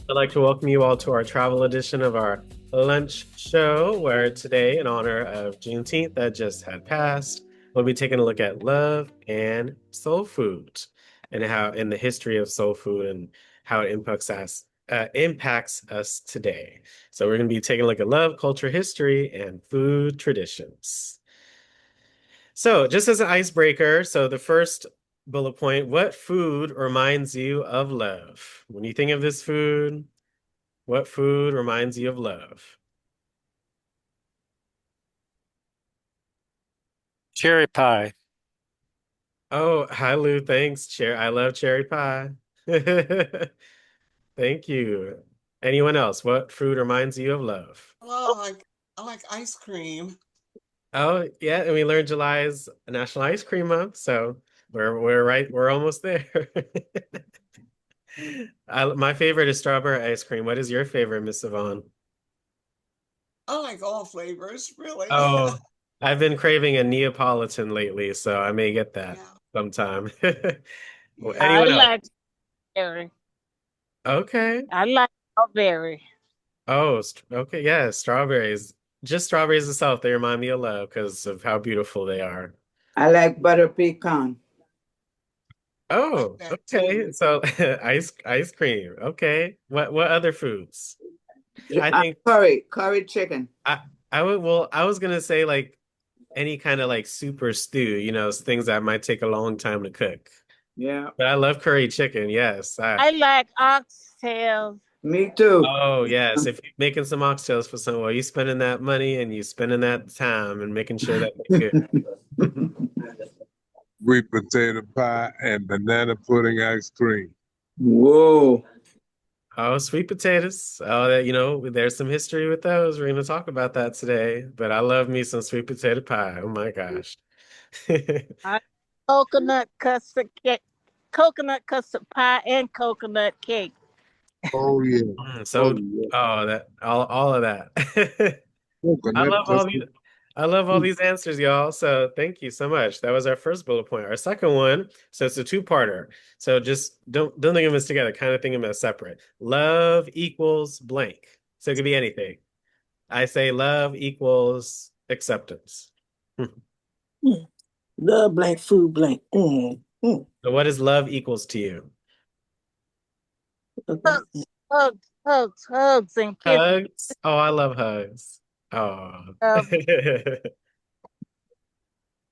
I'd like to welcome you all to our travel edition of our lunch show, where today, in honor of Juneteenth that just had passed, we'll be taking a look at love and soul food and how in the history of soul food and how it impacts us today. So we're going to be taking a look at love, culture, history, and food traditions. So, just as an icebreaker, so the first bullet point, what food reminds you of love? When you think of this food, what food reminds you of love? Cherry pie. Oh, hi Lou, thanks. I love cherry pie. Thank you. Anyone else? What food reminds you of love? Well, I like ice cream. Oh, yeah, and we learned July is National Ice Cream Month, so we're almost there. My favorite is strawberry ice cream. What is your favorite, Miss Yvonne? I like all flavors, really. Oh, I've been craving a Neapolitan lately, so I may get that Yeah, sometime. Well, yeah. I anyone else? like berry. Okay. I like strawberry. Oh, okay. Yeah, strawberries. Just strawberries itself, they remind me of love because of how beautiful they are. I like butter pecan. I like Oh, that okay. too. So ice cream. Okay. What other foods? I think Curry chicken. I I would well, I was gonna say like any kind of like super stew, things that might take a long time to cook. Yeah, But I love curry chicken. Yes. I like oxtails. me too. Oh, yes. If you're making some oxtails for someone, you spending that money and you spending that time and making sure that they're good. Sweet potato pie and banana pudding ice cream. Whoa. Oh, sweet potatoes. Oh, there's some history with those. We're going to talk about that today. But I love me some sweet potato pie. Oh my gosh. I coconut custard cake, coconut custard pie, and coconut cake. Oh yeah. Oh So, yeah. that all of that. I Coconut love all these. custard. I love all these answers, y'all. So thank you so much. That was our first bullet point. Our second one, so it's a two-parter. So just don't think of them as together. Kind of think of them as separate. Love equals blank. So it could be anything. I say love equals acceptance. Mm. Love blank, food blank. So what is love equals to you? Hugs, hugs, hugs, hugs, and kisses. Hugs. Oh, I love hugs. Oh. Um,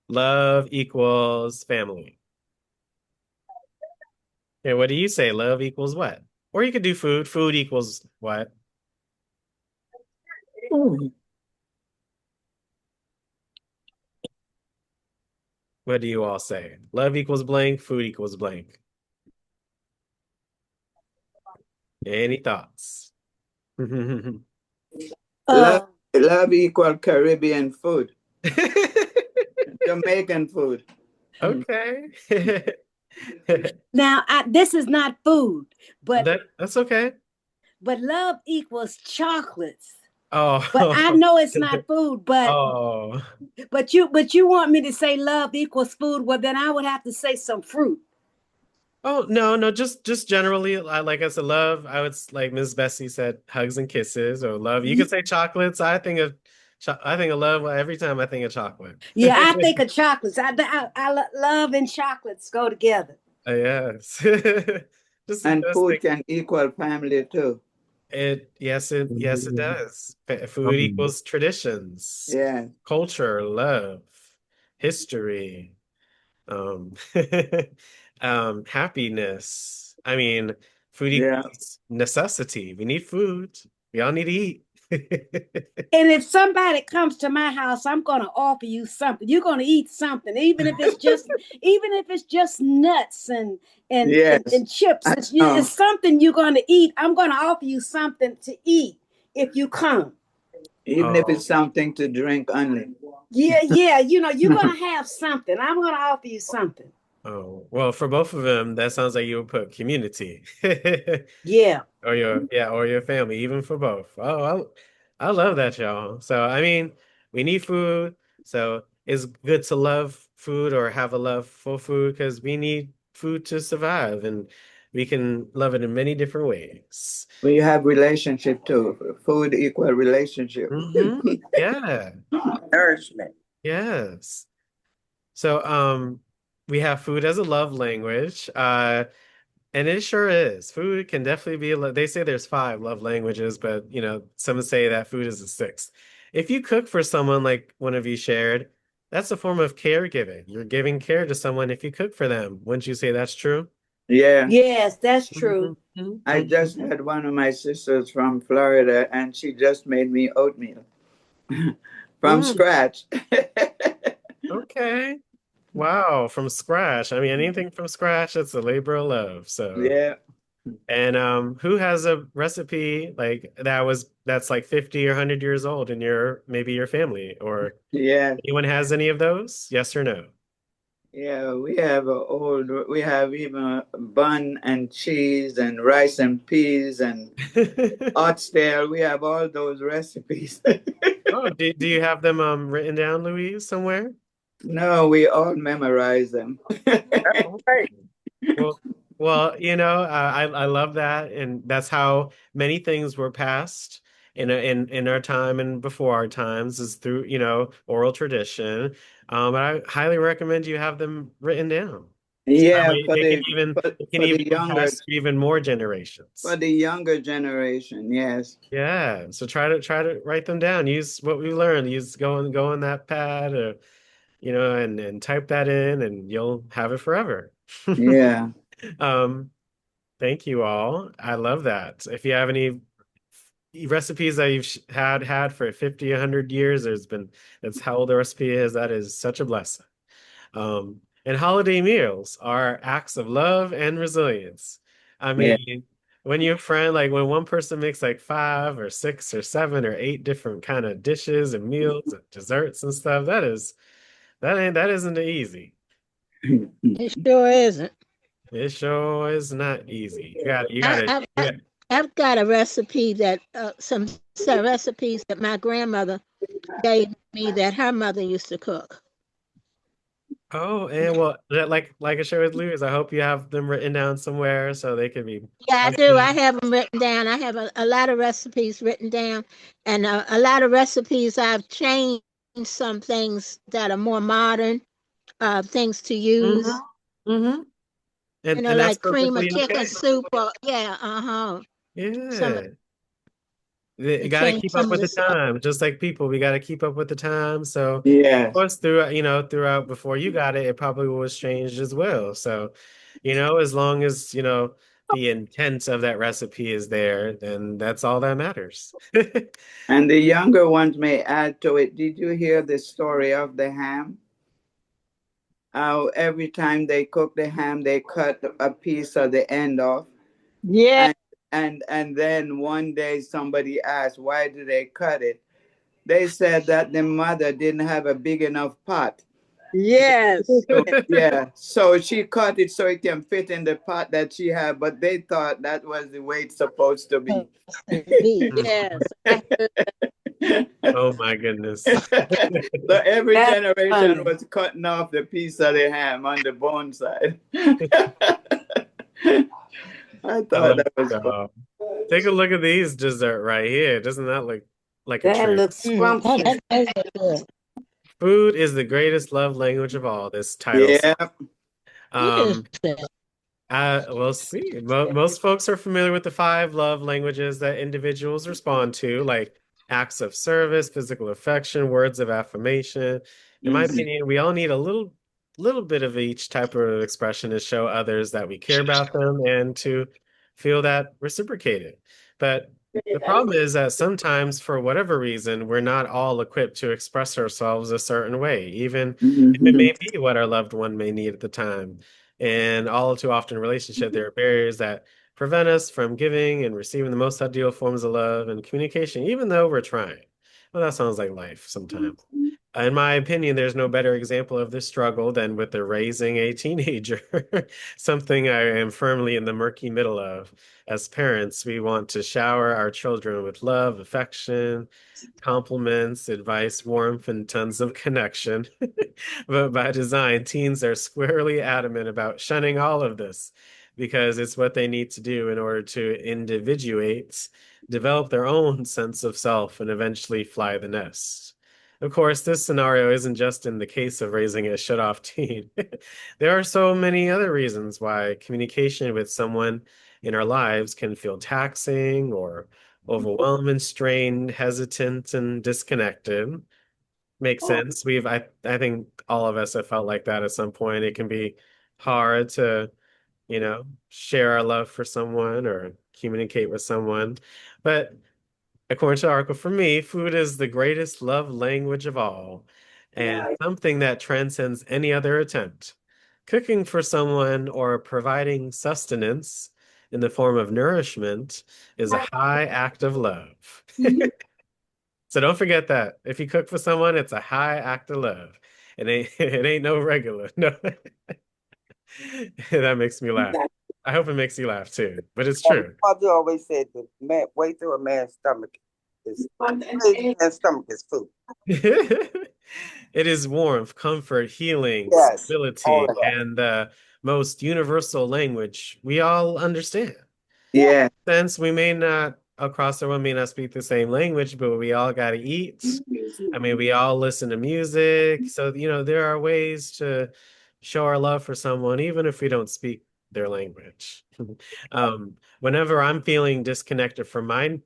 Love equals family. Okay, what do you say? Love equals what? Or you could do food. Food equals what? Mm. What do you all say? Love equals blank, food equals blank. Any thoughts? Love, Uh, love equal Caribbean food, Jamaican food. Mm. Okay. Now, this is not food, but That's okay. love equals chocolates. But I Oh. know it's not food. But Oh. you want me to say love equals food? Well, then I would have to say some fruit. Oh, no, no, just generally, like I said, love. I would like Miss Bessie said, hugs and kisses, or love. You could say chocolates. I think of love every time I think of chocolate. Yeah, I think of chocolates. Love and chocolates go together. Yes. And Just food think can equal family too. yes, it does. Food Um, equals traditions, Yeah. culture, love, history, um, happiness. I mean, food Yeah. equals necessity. We need food. We all need to eat. And if somebody comes to my house, I'm going to offer you something. You're going to eat something, even if it's just nuts Yes. and chips. I It's know. something you're going to eat. I'm going to offer you something to eat if you come. Even if Oh, it's something to drink only. Yeah, yeah. You're going to have something. I'm going to offer you something. oh. Well, for both of them, that sounds like you would put community. Yeah. Or your family, even for both. Oh, I love that, y'all. So I mean, we need food. So it's good to love food or have a love for food because we need food to survive. And we can love it in many different ways. We have relationship too. Food equal relationship. Yeah. Nourishment. Yes. So, we have food as a love language. And it sure is. Food can definitely be, they say there's five love languages, but some say that food is the sixth. If you cook for someone like one of you shared, that's a form of caregiving. You're giving care to someone if you cook for them. Wouldn't you say that's true? Yeah. Yes, that's true. I just had one of my sisters from Florida, and she just made me oatmeal from scratch. Okay. Wow, from scratch. I mean, anything from scratch, it's a labor of love. So, Yeah. and who has a recipe like that's like 50 or 100 years old in maybe your family, or Yeah. anyone has any of those? Yes or no? Yeah, we have even bun and cheese and rice and peas and oxtail. We have all those recipes. Oh, do you have them written down, Louise, somewhere? No, we all memorize them. Right. Well, I love that, and that's how many things were passed in our time and before our times is through, oral tradition. But I highly recommend you have them written down. So that Yeah, way it can for even the be younger passed to even more generations. for the younger generation, yes. Yeah. So try to write them down. Use what we learned. Go on that pad, or and type that in, and you'll have it forever. Yeah. Um, Thank you all. I love that. If you have any recipes that you've had for 50, 100 years, that's how old the recipe is. That is such a blessing. And holiday meals are acts of love and resilience. I Yeah. mean, when one person makes like 5 or 6 or 7 or 8 different kind of dishes and meals and desserts and stuff, that isn't easy. It sure isn't. It sure is not easy. I've got a recipe that some recipes that my grandmother gave me that her mother used to cook. Oh, and well, like I shared with Louis, I hope you have them written down somewhere so they can be. Yeah, I do. I have them written down. I have a lot of recipes written down, and a lot of recipes I've changed some things that are more modern, things to use. Mm-hmm. And that's like cream of perfectly chicken okay. soup, or yeah, Yeah. You to got to change keep up some of with the the stuff. time, just like people. We got to keep up with the time. So, of Yes. course, throughout before you got it, it probably was changed as well. So, as long as, the intent of that recipe is there, then that's all that matters. And the younger ones may add to it. Did you hear the story of the ham? How every time they cook the ham, they cut a piece of the end off. Yeah. And then one day somebody asked, why do they cut it? They said that the mother didn't have a big enough pot. Yes. So, yeah, so she cut it so it can fit in the pot that she had, but they thought that was the way it's supposed to be. Yes. Oh my goodness. So every That's generation funny. was cutting off the piece of the ham on the bone side. I thought that was fun. God. Take a look at these dessert right here. Doesn't that look like a That treat? looks scrumptious. That's good. Food is the greatest love language of all, this title says. Yeah. Um, we'll see. Most folks are familiar with the 5 love languages that individuals respond to, like acts of service, physical affection, words of affirmation. In my opinion, we all need a little bit of each type of expression to show others that we care about them and to feel that reciprocated. But the problem is that sometimes, for whatever reason, we're not all equipped to express ourselves a certain way, even if it may be what our loved one may need at the time. And all too often in relationship, there are barriers that prevent us from giving and receiving the most ideal forms of love and communication, even though we're trying. Well, that sounds like life sometimes. In my opinion, there's no better example of this struggle than with the raising a teenager, something I am firmly in the murky middle of. As parents, we want to shower our children with love, affection, compliments, advice, warmth, and tons of connection. But by design, teens are squarely adamant about shunning all of this. because it's what they need to do in order to individuate, develop their own sense of self, and eventually fly the nest. Of course, this scenario isn't just in the case of raising a shut-off teen. There are so many other reasons why communication with someone in our lives can feel taxing or overwhelming, strained, hesitant, and disconnected. Makes sense. I think all of us have felt like that at some point. It can be hard to, share our love for someone or communicate with someone. But according to the article, for me, food is the greatest love language of all, and something that transcends any other attempt. Cooking for someone or providing sustenance in the form of nourishment is a high act of love. So don't forget that. If you cook for someone, it's a high act of love. It ain't no regular. No. That makes me laugh. I hope it makes you laugh too, but it's true. My mother always said the way through a man's stomach is man's stomach is food. It is warmth, comfort, healing, Yes, stability, all of that. and the most universal language we all understand. Yeah. Since we may not, across the world, may not speak the same language, but we all got to eat. I mean, we all listen to music. So, there are ways to show our love for someone, even if we don't speak their language. Whenever I'm feeling disconnected from my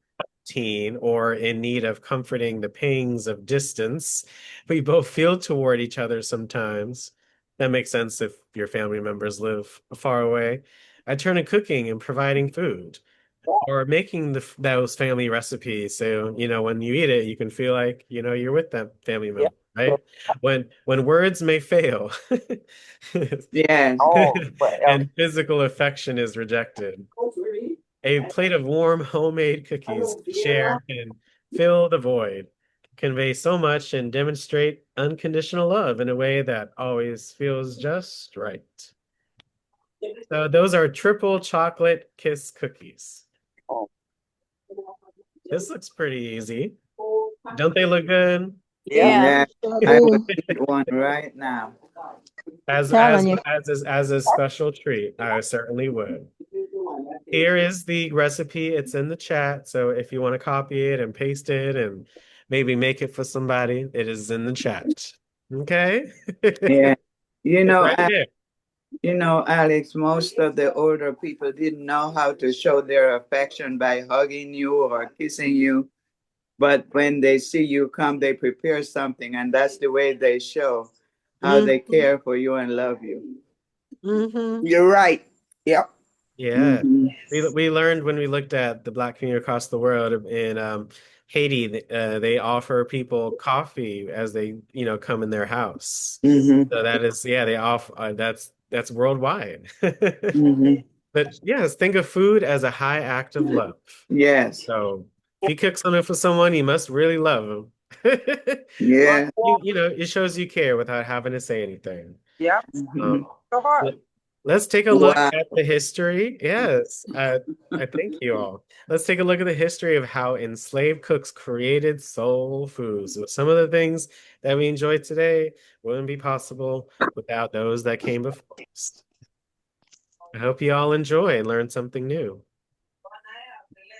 teen or in need of comforting the pangs of distance we both feel toward each other sometimes, that makes sense if your family members live far away, I turn to cooking and providing food or making those family recipes. So, when you eat it, you can feel like, you're with that family member, right? When words may fail Yes. and physical affection is rejected, a plate of warm homemade cookies to share can fill the void, convey so much, and demonstrate unconditional love in a way that always feels just right. So those are triple chocolate kiss cookies. This looks pretty easy. Don't they look good? Yeah. Sure I do. would eat one right now. As Telling you. a special treat, I certainly would. Here is the recipe. It's in the chat. So if you want to copy it and paste it and maybe make it for somebody, it is in the chat. Okay? Yeah. It's right there. Alex, most of the older people didn't know how to show their affection by hugging you or kissing you. But when they see you come, they prepare something, and that's the way they show how they care for you and love you. Mm-hmm. You're right. Yep. Yeah. Mhm. We learned when we looked at the Black community across the world in Haiti, they offer people coffee as they, come in their house. Mhm. So that is, they offer, that's worldwide. Mhm. But yes, think of food as a high act of love. Yes. So if you cook something for someone, you must really love them. Yeah. It shows you care without having to say anything. Yep. Mhm. So hard. Let's take a look Wow. at the history. Yes, I thank you all. Let's take a look at the history of how enslaved cooks created soul foods. So some of the things that we enjoy today wouldn't be possible without those that came before us. I hope you all enjoy and learn something new.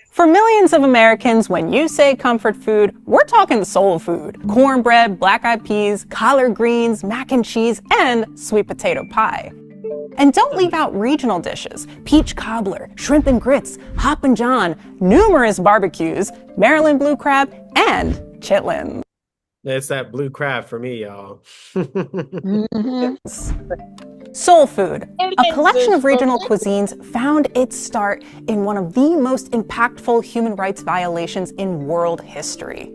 For millions of Americans, when you say comfort food, we're talking soul food. Cornbread, black-eyed peas, collard greens, mac and cheese, and sweet potato pie. And don't leave out regional dishes: peach cobbler, shrimp and grits, Hoppin' John, numerous barbecues, Maryland blue crab, and chitlins. It's that blue crab for me, y'all. Mhm. Soul food, a collection of regional cuisines, found its start in one of the most impactful human rights violations in world history.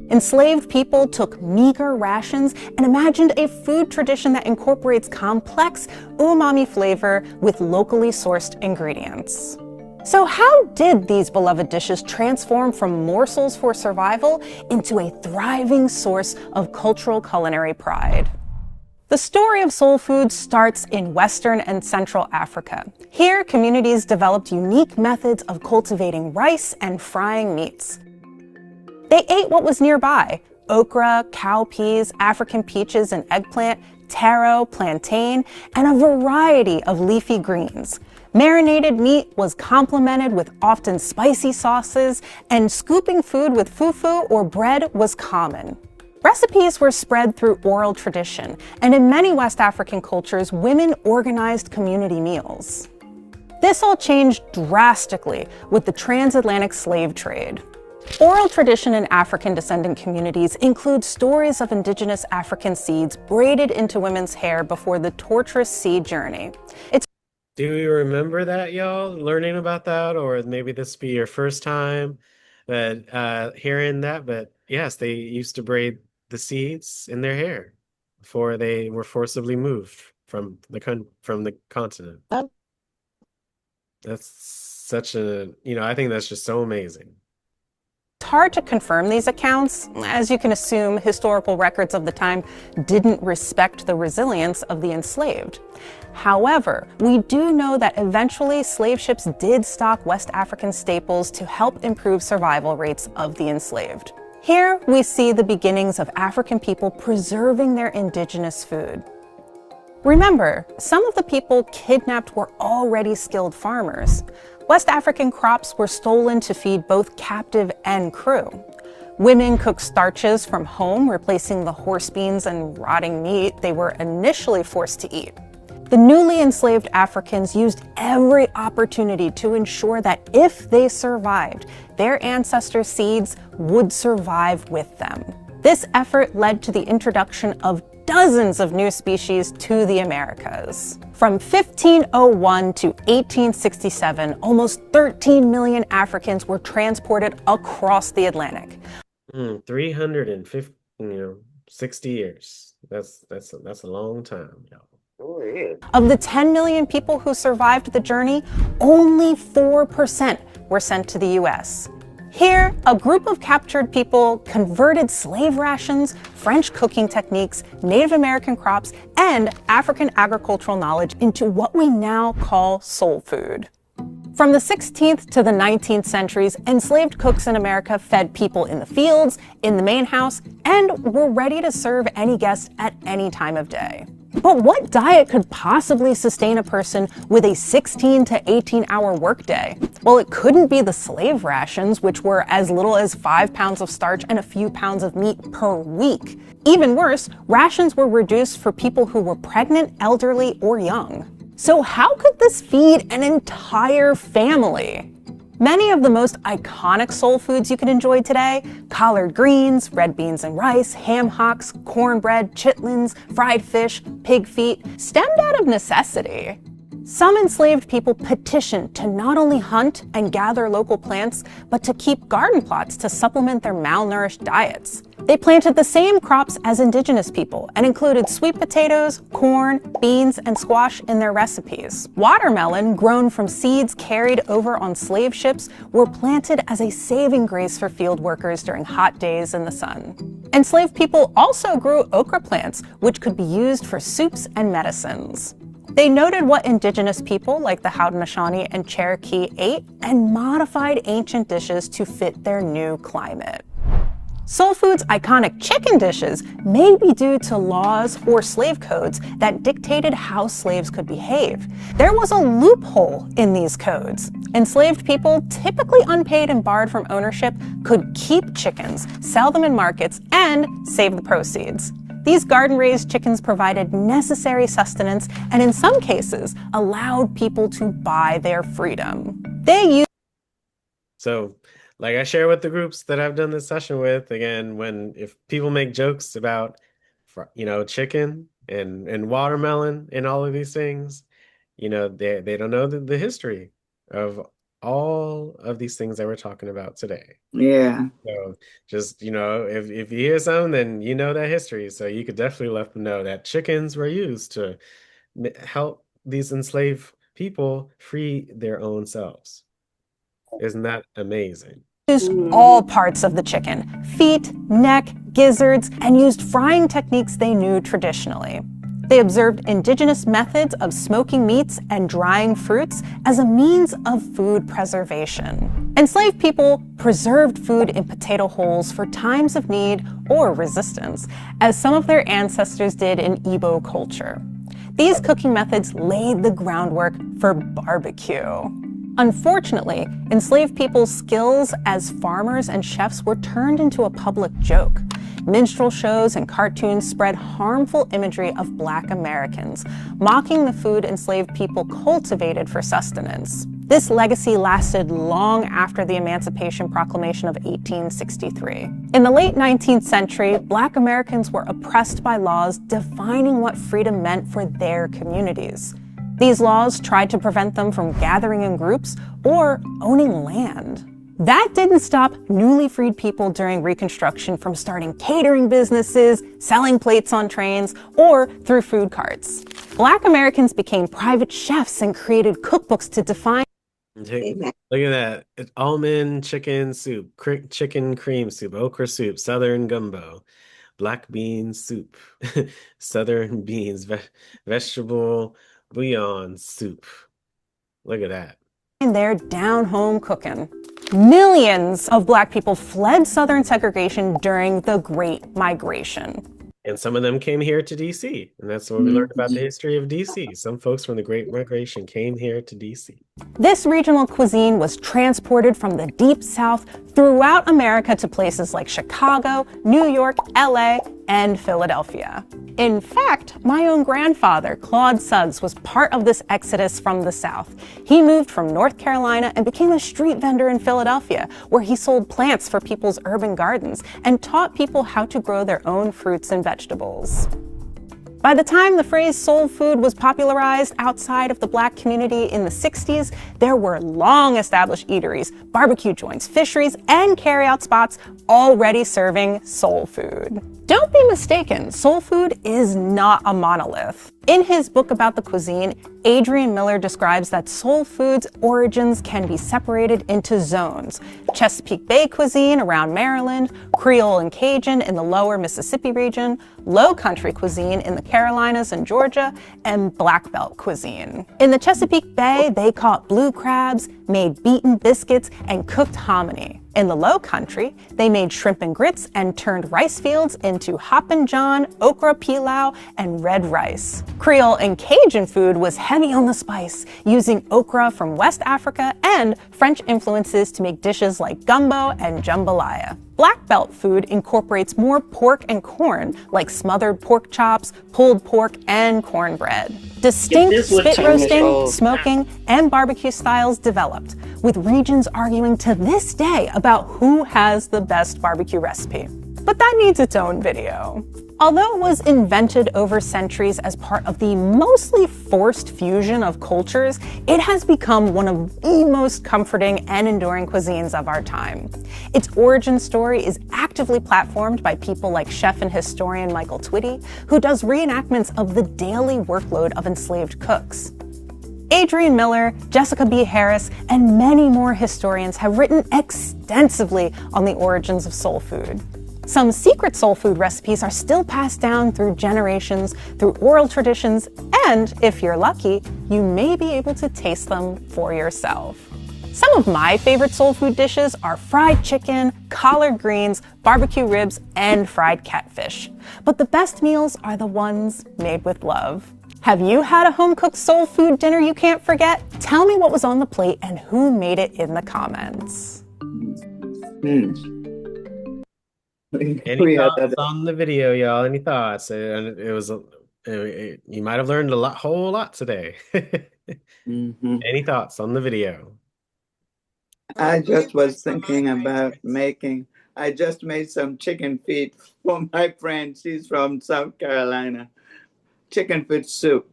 Enslaved people took meager rations and imagined a food tradition that incorporates complex umami flavor with locally sourced ingredients. So how did these beloved dishes transform from morsels for survival into a thriving source of cultural culinary pride? The story of soul food starts in Western and Central Africa. Here, communities developed unique methods of cultivating rice and frying meats. They ate what was nearby: okra, cowpeas, African peaches and eggplant, taro, plantain, and a variety of leafy greens. Marinated meat was complemented with often spicy sauces, and scooping food with fufu or bread was common. Recipes were spread through oral tradition, and in many West African cultures, women organized community meals. This all changed drastically with the transatlantic slave trade. Oral tradition in African descendant communities includes stories of indigenous African seeds braided into women's hair before the torturous sea journey. Do you remember that, y'all? Learning about that, or maybe this be your first time, but hearing that. But yes, they used to braid the seeds in their hair before they were forcibly moved from the continent. Oh. That's such a, I think that's just so amazing. It's hard to confirm these accounts. As you can assume, historical records of the time didn't respect the resilience of the enslaved. However, we do know that eventually slave ships did stock West African staples to help improve survival rates of the enslaved. Here we see the beginnings of African people preserving their indigenous food. Remember, some of the people kidnapped were already skilled farmers. West African crops were stolen to feed both captive and crew. Women cooked starches from home, replacing the horse beans and rotting meat they were initially forced to eat. The newly enslaved Africans used every opportunity to ensure that if they survived, their ancestors' seeds would survive with them. This effort led to the introduction of dozens of new species to the Americas. From 1501 to 1867, almost 13 million Africans were transported across the Atlantic. 350, 60 years. That's a long time, y'all. Go ahead. Of the 10 million people who survived the journey, only 4% were sent to the US. Here, a group of captured people converted slave rations, French cooking techniques, Native American crops, and African agricultural knowledge into what we now call soul food. From the 16th to the 19th centuries, enslaved cooks in America fed people in the fields, in the main house, and were ready to serve any guest at any time of day. But what diet could possibly sustain a person with a 16 to 18-hour workday? Well, it couldn't be the slave rations, which were as little as 5 pounds of starch and a few pounds of meat per week. Even worse, rations were reduced for people who were pregnant, elderly, or young. So how could this feed an entire family? Many of the most iconic soul foods you can enjoy today, collard greens, red beans and rice, ham hocks, cornbread, chitlins, fried fish, pig feet, stemmed out of necessity. Some enslaved people petitioned to not only hunt and gather local plants, but to keep garden plots to supplement their malnourished diets. They planted the same crops as indigenous people and included sweet potatoes, corn, beans, and squash in their recipes. Watermelon, grown from seeds carried over on slave ships, were planted as a saving grace for field workers during hot days in the sun. Enslaved people also grew okra plants, which could be used for soups and medicines. They noted what indigenous people like the Haudenosaunee and Cherokee ate and modified ancient dishes to fit their new climate. Soul Food's iconic chicken dishes may be due to laws or slave codes that dictated how slaves could behave. There was a loophole in these codes. Enslaved people, typically unpaid and barred from ownership, could keep chickens, sell them in markets, and save the proceeds. These garden-raised chickens provided necessary sustenance and in some cases allowed people to buy their freedom. So, like I share with the groups that I've done this session with, again, if people make jokes about, chicken and watermelon and all of these things, they don't know the history of all of these things that we're talking about today. Yeah. So just, if you hear something, then you know that history. So you could definitely let them know that chickens were used to help these enslaved people free their own selves. Isn't that amazing? Used all parts of the chicken, feet, neck, gizzards, and used frying techniques they knew traditionally. They observed indigenous methods of smoking meats and drying fruits as a means of food preservation. Enslaved people preserved food in potato holes for times of need or resistance, as some of their ancestors did in Igbo culture. These cooking methods laid the groundwork for barbecue. Unfortunately, enslaved people's skills as farmers and chefs were turned into a public joke. Minstrel shows and cartoons spread harmful imagery of Black Americans, mocking the food enslaved people cultivated for sustenance. This legacy lasted long after the Emancipation Proclamation of 1863. In the late 19th century, Black Americans were oppressed by laws defining what freedom meant for their communities. These laws tried to prevent them from gathering in groups or owning land. That didn't stop newly freed people during Reconstruction from starting catering businesses, selling plates on trains, or through food carts. Black Americans became private chefs and created cookbooks to define. Look at that. It's almond chicken soup, chicken cream soup, okra soup, southern gumbo, black bean soup, southern beans, vegetable bouillon soup. Look at that. Their down-home cooking. Millions of Black people fled Southern segregation during the Great Migration. And some of them came here to DC. And that's what we learned about the history of DC. Some folks from the Great Migration came here to DC. This regional cuisine was transported from the Deep South throughout America to places like Chicago, New York, LA, and Philadelphia. In fact, my own grandfather, Claude Suggs, was part of this exodus from the South. He moved from North Carolina and became a street vendor in Philadelphia, where he sold plants for people's urban gardens and taught people how to grow their own fruits and vegetables. By the time the phrase soul food was popularized outside of the Black community in the 60s, there were long-established eateries, barbecue joints, fisheries, and carry-out spots already serving soul food. Don't be mistaken, soul food is not a monolith. In his book about the cuisine, Adrian Miller describes that soul food's origins can be separated into zones: Chesapeake Bay cuisine around Maryland, Creole and Cajun in the lower Mississippi region, Low Country cuisine in the Carolinas and Georgia, and Black Belt cuisine. In the Chesapeake Bay, they caught blue crabs, made beaten biscuits, and cooked hominy. In the Low Country, they made shrimp and grits and turned rice fields into hoppin' john, okra pilau, and red rice. Creole and Cajun food was heavy on the spice, using okra from West Africa and French influences to make dishes like gumbo and jambalaya. Black Belt food incorporates more pork and corn, like smothered pork chops, pulled pork, and cornbread. Distinct spit roasting, smoking, and barbecue styles developed, with regions arguing to this day about who has the best barbecue recipe. But that needs its own video. Although it was invented over centuries as part of the mostly forced fusion of cultures, it has become one of the most comforting and enduring cuisines of our time. Its origin story is actively platformed by people like chef and historian Michael Twitty, who does reenactments of the daily workload of enslaved cooks. Adrian Miller, Jessica B. Harris, and many more historians have written extensively on the origins of soul food. Some secret soul food recipes are still passed down through generations, through oral traditions, and if you're lucky, you may be able to taste them for yourself. Some of my favorite soul food dishes are fried chicken, collard greens, barbecue ribs, and fried catfish. But the best meals are the ones made with love. Have you had a home-cooked soul food dinner you can't forget? Tell me what was on the plate and who made it in the comments. Any thoughts on the video, y'all? Any thoughts? And you might have learned whole lot today. Any thoughts on the video? I just was thinking about I just made some chicken feet for my friend. She's from South Carolina. Chicken feet soup.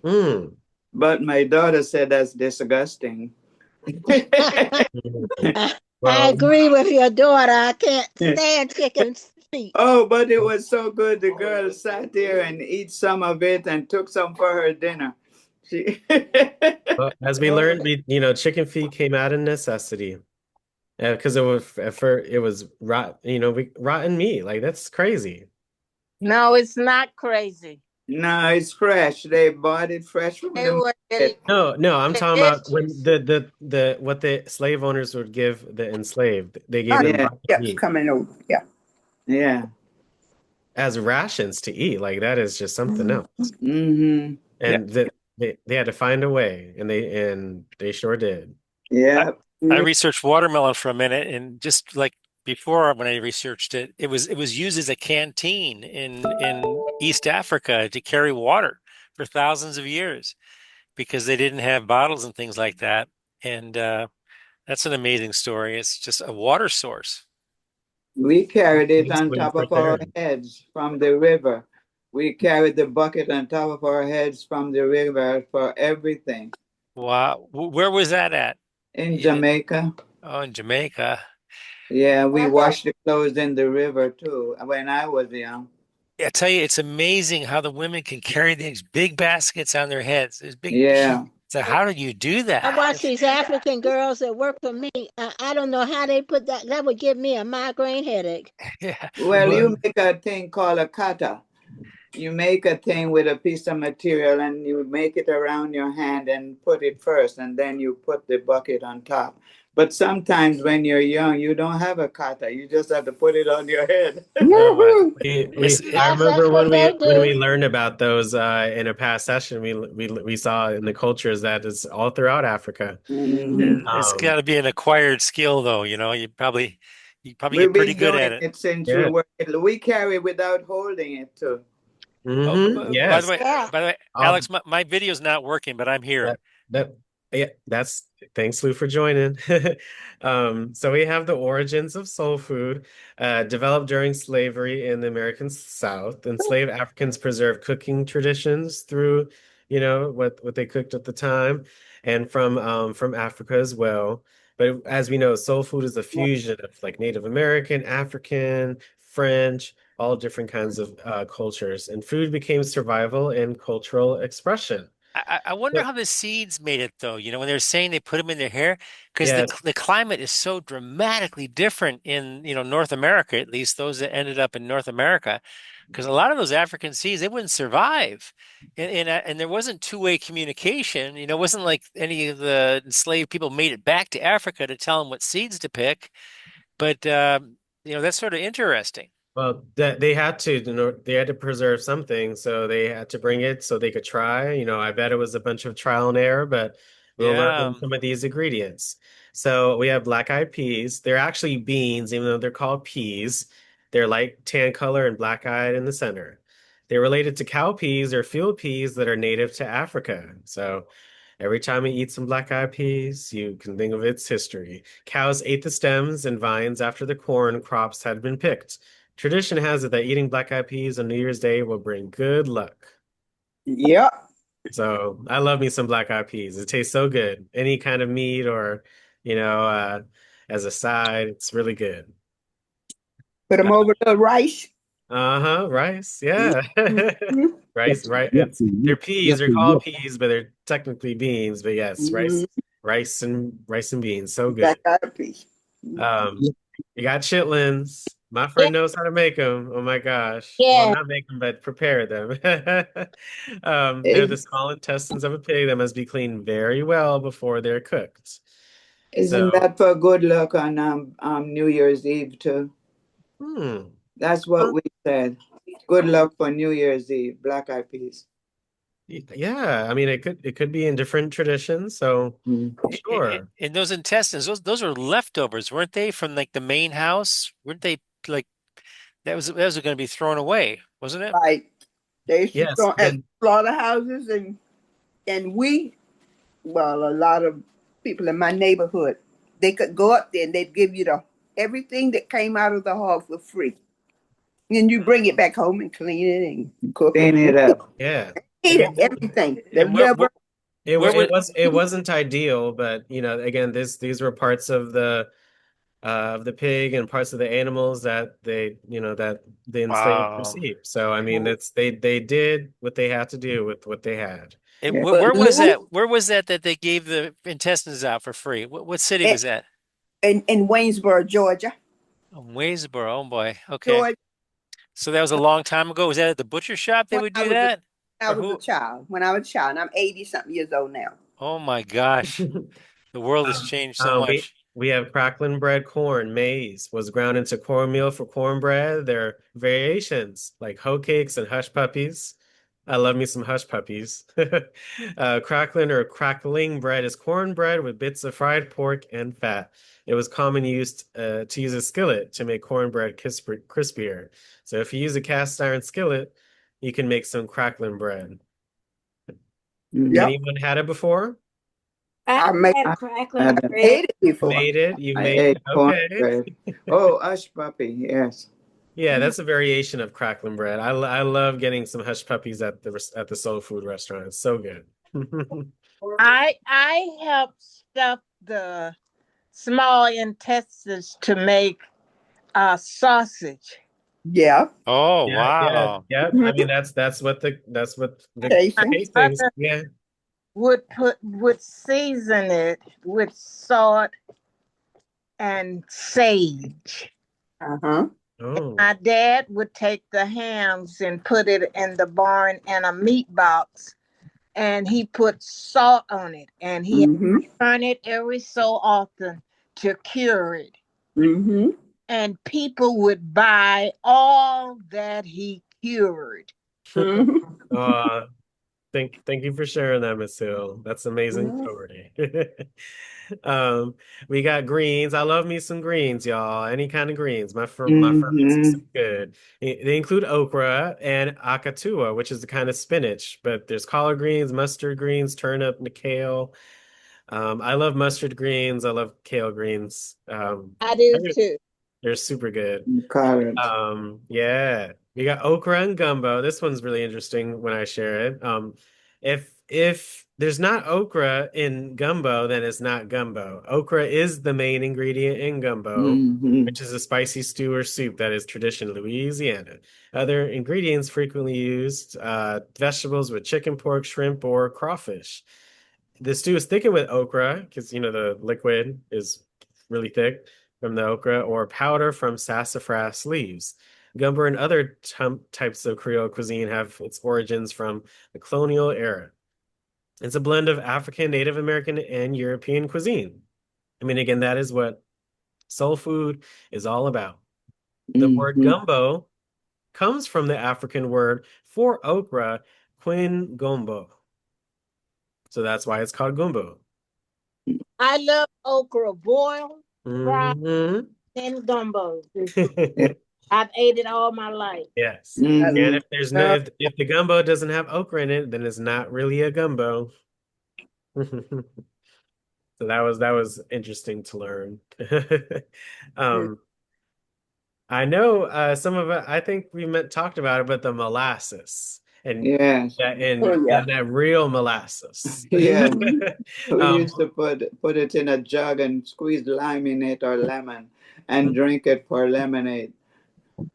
But my daughter said that's disgusting. I agree with your daughter. I can't stand chicken feet. Oh, but it was so good. The girl sat there and ate some of it and took some for her dinner. Well, as we learned, chicken feet came out of necessity, because it was rotten meat. Like, that's crazy. No, it's not crazy. No, it's fresh. They bought it fresh from the market. No, I'm talking about when what the slave owners would give the enslaved. They gave them meat. Coming over. Yeah. as rations to eat. Like that is just something else. Mm-hmm. Yeah. And they had to find a way, and they sure did. I, Yeah. I researched watermelon for a minute, and just like before when I researched it, it was used as a canteen in East Africa to carry water for thousands of years because they didn't have bottles and things like that. And that's an amazing story. It's just a water source. We carried it on Food top of our prepared. heads from the river. We carried the bucket on top of our heads from the river for everything. Wow. Where was that at? In Jamaica, Oh, in Jamaica. yeah, we washed the clothes in the river too when I was young. Yeah, I tell you, it's amazing how the women can carry these big baskets on their heads. These big. Yeah. So how do you do I that? watch these African girls that work for me. I don't know how they put that. That would give me a migraine headache. Yeah. Well, Well, you make a thing called a kata. You make a thing with a piece of material and you make it around your hand and put it first, and then you put the bucket on top. But sometimes when you're young, you don't have a kata. You just have to put it on your head. Oh, it's it, I Yes, that's remember what they when we do. learned about those in a past session, we saw in the cultures that it's all throughout Africa. Mhm. it's Um, got to be an acquired skill, though. You probably We've get pretty been good at doing it. it since we yeah. were, we carry without holding it too. Oh, by the Yes. way, Yeah. Alex, my video's not working, but I'm here. That that yeah, that's thanks, Lou, for joining. So we have the origins of soul food, developed during slavery in the American South. Enslaved Africans preserved cooking traditions through, what they cooked at the time, and from Africa as well. But as we know, soul food is a fusion of like Native American, African, French, all different kinds of cultures, and food became survival and cultural expression. I wonder how the seeds made it, though. When they're saying they put them in their hair, because the Yes. the climate is so dramatically different in North America, at least those that ended up in North America. Because a lot of those African seeds, they wouldn't survive, and there wasn't two-way communication. It wasn't like any of the enslaved people made it back to Africa to tell them what seeds to pick. But that's sort of interesting. Well, that they had to, they had to preserve something, so they had to bring it so they could try. I bet it was a bunch of trial and error, but we'll Yeah. learn some of these ingredients. So we have black-eyed peas. They're actually beans, even though they're called peas. They're light tan color and black-eyed in the center. They're related to cow peas or field peas that are native to Africa. So every time you eat some black-eyed peas, you can think of its history. Cows ate the stems and vines after the corn crops had been picked. Tradition has it that eating black-eyed peas on New Year's Day will bring good luck. Yep. So I love me some black-eyed peas. It tastes so good. Any kind of meat or, you know, uh, as a side, it's really good. Put them over the rice. Uh-huh, rice. Yeah. Mhm. Rice, right. They're peas, they're called peas, but they're technically beans. But yes, Mhm. rice and beans. So good. Black-eyed peas. Um, you got chitlins. My Yeah. friend knows how to make them. Oh my gosh. Well, Yeah. not make them, but prepare them. They're the Is, small intestines of a pig that must be cleaned very well before they're cooked. isn't So, that for good luck on New Year's Eve too? hmm. That's what we said. Good luck for New Year's Eve, black eyed peas. Yeah, I mean it could be in different traditions, so sure. And those intestines, those are leftovers, weren't they, from like the main house? Weren't they like that was going to be thrown away, wasn't it? Right. They used to Yes, throw at then slaughterhouses and a lot of people in my neighborhood, they could go up there and they'd give you everything that came out of the hog for free. And you bring it back home and clean it and cook Clean it. it up. yeah. Eat it, everything. The And where, liver. where It wasn't ideal, but again, these were parts of the pig and parts of the animals that the enslaved wow. received. So I mean, it's they did what they had to do with what they had. And Yeah. where But was Lou that? Where was that they gave the intestines out for free? What city was that? in Waynesboro, Georgia. Oh, Waynesboro. Oh boy. Okay. Georgia, So that was a long time ago. Was that at the butcher shop they when would I do was a, that? I Or was a who? child. When I was a child, and I'm 80 something years old now. Oh my gosh. The world has changed so We much. We have crackling bread corn. Maize was ground into cornmeal for cornbread. There are variations like hoe cakes and hush puppies. I love me some hush puppies. Crackling or crackling bread is cornbread with bits of fried pork and fat. It was common used to use a skillet to make cornbread crispier. So if you use a cast iron skillet, you can make some crackling bread. Mhm. Yep. Anyone had it before? I I made had I crackling had bread. ate it before. Made it? You I made ate it? Okay. cornbread. Oh, hush puppy, yes. Yeah, that's a variation of crackling bread. I love getting some hush puppies at the soul food restaurant. It's so good. I help stuff the small intestines to make sausage. Yeah. Oh, Yeah, yeah, wow. yeah. I mean, that's what the Casing. My casings. mother Yeah. would season it with salt and sage. Uh-huh. Oh. My dad would take the hams and put it in the barn in a meat box, and he put salt on it, and he Mm-hmm. turn it every so often to cure it. Mm-hmm. And people would buy all that he cured. Mm-hmm. Thank you for sharing that, Miss Hill. That's amazing Mhm. story. We got greens. I love me some greens, y'all. Any kind of greens. My ferments are so Mm-hmm. good. They include okra and akatua, which is the kind of spinach, but there's collard greens, mustard greens, turnip, and kale. I love mustard greens. I love kale greens. I do too. They're super good. Carrots. Yeah, we got okra and gumbo. This one's really interesting when I share it. If there's not okra in gumbo, then it's not gumbo. Okra is the main ingredient in gumbo, Mm-hmm. which is a spicy stew or soup that is tradition in Louisiana. Other ingredients frequently used, vegetables with chicken, pork, shrimp, or crawfish. The stew is thickened with okra because the liquid is really thick from the okra, or powder from sassafras leaves. Gumbo and other types of Creole cuisine have its origins from the colonial era. It's a blend of African, Native American, and European cuisine. I mean, again, that is what soul food is all about. The word Mm-hmm. gumbo comes from the African word for okra, quin gombo. So that's why it's called gumbo. I love okra boiled, fried, Mhm. and gumbo. I've ate it all my life. Yes. I And Mm-hmm. if there's no love if the gumbo doesn't have okra in it, then it's not really a gumbo. So that was interesting to learn. it. Um, I know some of it, I think we talked about it, but the molasses and Yes. that and, Oh yeah. and that real molasses. Yes. Mm-hmm. We Um, used to put it in a jug and squeeze lime in it or lemon and drink it for lemonade.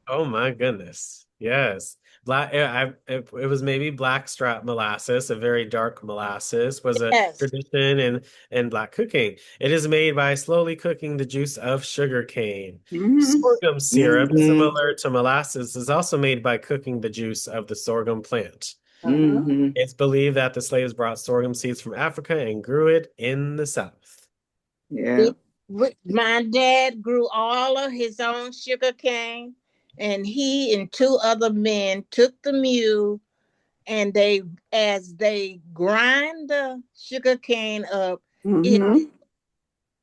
Oh my goodness. Yes. It was maybe blackstrap molasses, a very dark molasses, was a Yes. tradition in black cooking. It is made by slowly cooking the juice of sugar cane. Mm-hmm. Sorghum syrup, Mm-hmm. similar to molasses, is also made by cooking the juice of the sorghum plant. Uh-huh. Mm-hmm. It's believed that the slaves brought sorghum seeds from Africa and grew it in the South. Yeah. My dad grew all of his own sugar cane, and he and two other men took the mule, and as they grind the sugar cane up, it Mm-hmm.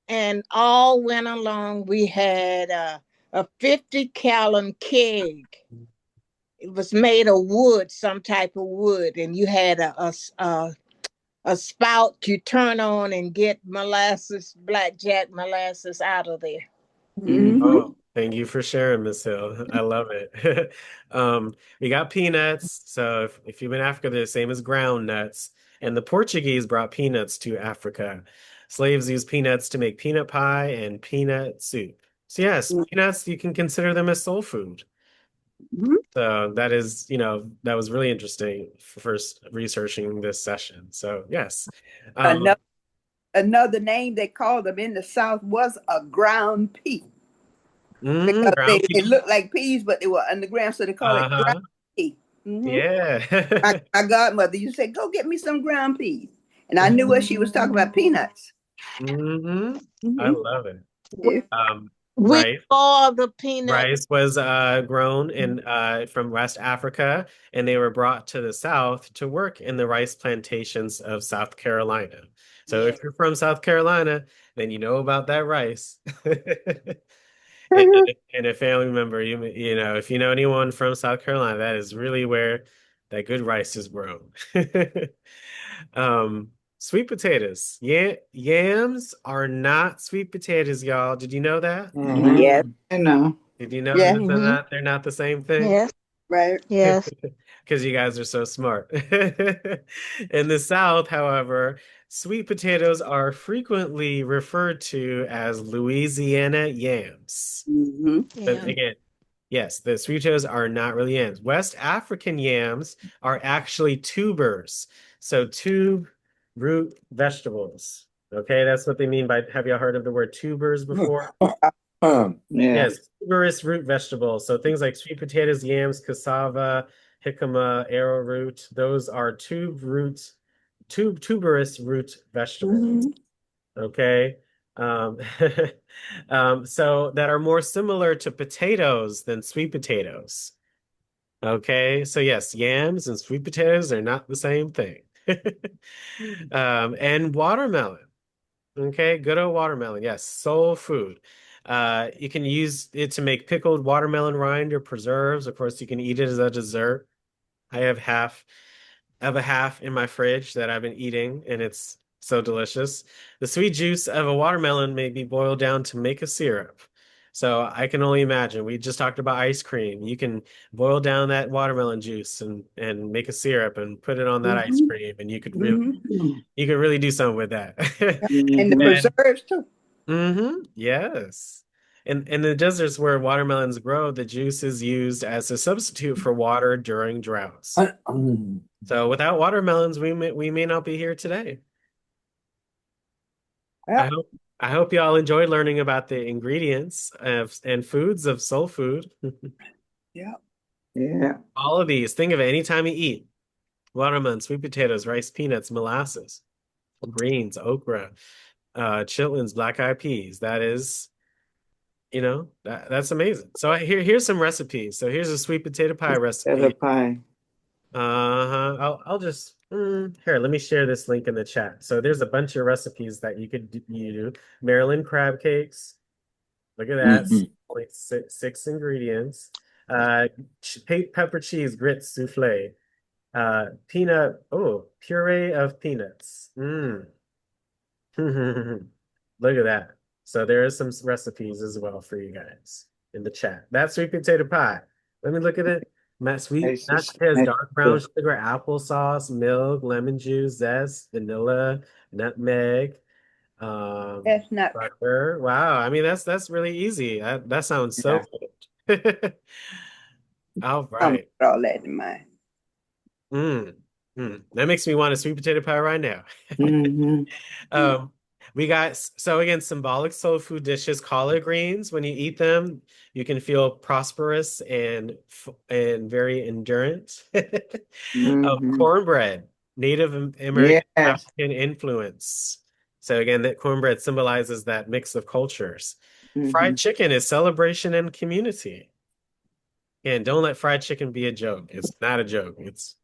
and all went along. We had a 50-gallon keg. It was made of wood, some type of wood, and you had a spout you turn on and get molasses, blackjack molasses out of there. Mm-hmm. Oh, thank you for sharing, Miss Hill. I love it. We got peanuts. So if you've been in Africa, they're the same as ground nuts. And the Portuguese brought peanuts to Africa. Slaves used peanuts to make peanut pie and peanut soup. So yes, peanuts, you can consider them as soul food. Mm-hmm. So that was really interesting for first researching this session. So yes. Another name they called them in the South was a ground pea because Ground it pea. looked like peas, but they were underground, so they call it Uh-huh. ground pea. Mm-hmm. Yeah. My godmother used to say, "Go get me some ground peas," and I knew what she was talking about, peanuts. I Hmm. love it. We, Um, we rice. boil the peanut. Rice was grown in from West Africa, and they were brought to the South to work in the rice plantations of South Carolina. So Yeah. if you're from South Carolina, then you know about that rice. And, and a family member, you know, if you know anyone from South Carolina, that is really where that good rice is grown. Sweet potatoes. Yeah, yams are not sweet potatoes, y'all. Did you know that? Yes, I know. Did you know yes, that Mm-hmm. they're not the same thing? Yes, right. yes. Because you guys are so smart. In the South, however, sweet potatoes are frequently referred to as Louisiana yams. Hmm. But Yeah. again, yes, the sweet potatoes are not really yams. West African yams are actually tubers. So tube root vegetables. Okay, that's what they mean by, have y'all heard of the word tubers before? Yeah. Yes, tuberous root vegetables. So things like sweet potatoes, yams, cassava, jicama, arrowroot, those are tuberous root vegetables. Hmm. Okay. Um, so that are more similar to potatoes than sweet potatoes. Okay. So yes, yams and sweet potatoes are not the same thing. And watermelon. Okay, good old watermelon. Yes, soul food. You can use it to make pickled watermelon rind or preserves. Of course, you can eat it as a dessert. I have half of a half in my fridge that I've been eating, and it's so delicious. The sweet juice of a watermelon may be boiled down to make a syrup. So I can only imagine. We just talked about ice cream. You can boil down that watermelon juice and make a syrup and put it on that ice Hmm. cream, and Hmm. you could really do something with that. And the Hmm. And preserves too. yes. In the deserts where watermelons grow, the juice is used as a substitute for water during droughts. So without watermelons, we may not be here today. I Yep. hope I hope y'all enjoyed learning about the ingredients of and foods of soul food. Yep. Yeah. All of these, think of it anytime you eat watermelon, sweet potatoes, rice, peanuts, molasses, greens, okra, chitlins, black eyed peas. That is, that's amazing. So here's some recipes. So here's a sweet potato pie Potato recipe. pie. I'll just here. Let me share this link in the chat. So there's a bunch of recipes that you do. Maryland crab cakes. Look at that. Like six ingredients. Pepper cheese grits souffle. Puree of peanuts. Look at that. So there are some recipes as well for you guys in the chat. That sweet potato pie. Let me look at it. Mashed potatoes, dark brown sugar, applesauce, milk, lemon juice, zest, vanilla, nutmeg, That's not butter. Wow. I mean, that's really easy. That sounds so Yeah. good. All I'm right. put all that in mind. Mm, That makes me want a sweet potato pie right now. Hmm. Um, we got so again symbolic soul food dishes, collard greens. When you eat them, you can feel prosperous and very endurant. Hmm. Cornbread, Native American Yes. African influence. So again, that cornbread symbolizes that mix of cultures. Hmm. Fried chicken is celebration and community. And don't let fried chicken be a joke. It's not a joke. It's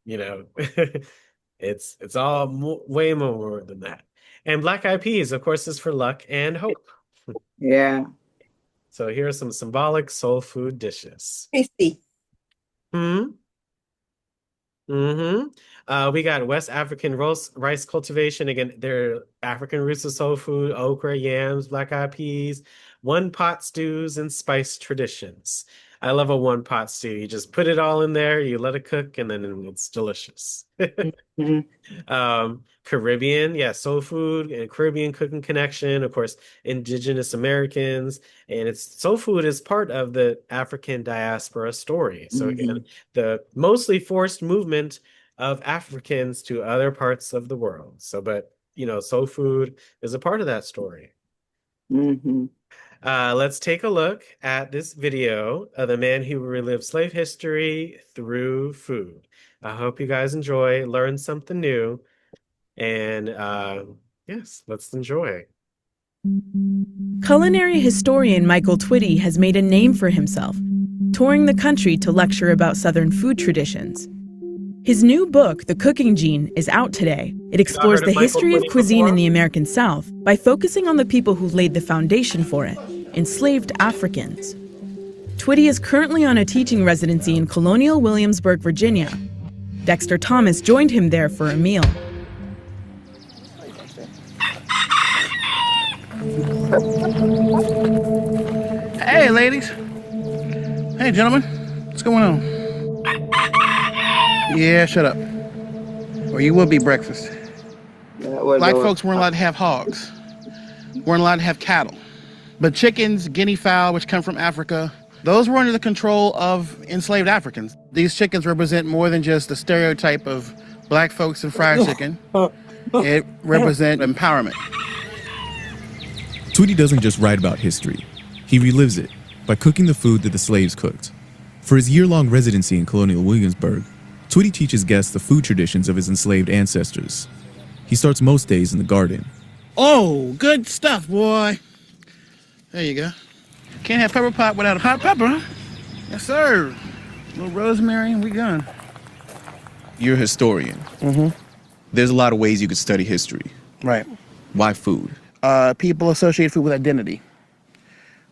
it's all way more than that. And black eyed peas, of course, is for luck and hope. Yeah. So here are some symbolic soul food dishes. Tasty. Hmm. Mm-hmm. We got West African rice cultivation. Again, they're African roots of soul food, okra, yams, black eyed peas, one pot stews, and spice traditions. I love a one pot stew. You just put it all in there, you let it cook, and then it's delicious. Hmm. Caribbean, yeah, soul food and Caribbean cooking connection, of course, indigenous Americans, and it's soul food is part of the African diaspora story. So again, the mostly forced movement of Africans to other parts of the world. So, but soul food is a part of that story. Hmm. Let's take a look at this video of the man who relived slave history through food. I hope you guys enjoy, learn something new, and yes, let's enjoy. Culinary historian Michael Twitty has made a name for himself, touring the country to lecture about Southern food traditions. His new book, The Cooking Gene, is out today. It explores the history of cuisine in the American South by focusing on the people who laid the foundation for it, enslaved Africans. Twitty is currently on a teaching residency in Colonial Williamsburg, Virginia. Dexter Thomas joined him there for a meal. Hey, ladies. Hey, gentlemen. What's going on? Yeah, shut up. Or you will be breakfast. Black folks weren't allowed to have hogs. Weren't allowed to have cattle. But chickens, guinea fowl, which come from Africa, those were under the control of enslaved Africans. These chickens represent more than just the stereotype of black folks and fried chicken. It represents empowerment. Twitty doesn't just write about history. He relives it by cooking the food that the slaves cooked. For his year-long residency in Colonial Williamsburg, Twitty teaches guests the food traditions of his enslaved ancestors. He starts most days in the garden. Oh, good stuff, boy. There you go. Can't have pepper pot without a hot pepper, huh? Yes, sir. A little rosemary and we gone. You're a historian. Mm-hmm. There's a lot of ways you could study history. Right. Why food? People associate food with identity.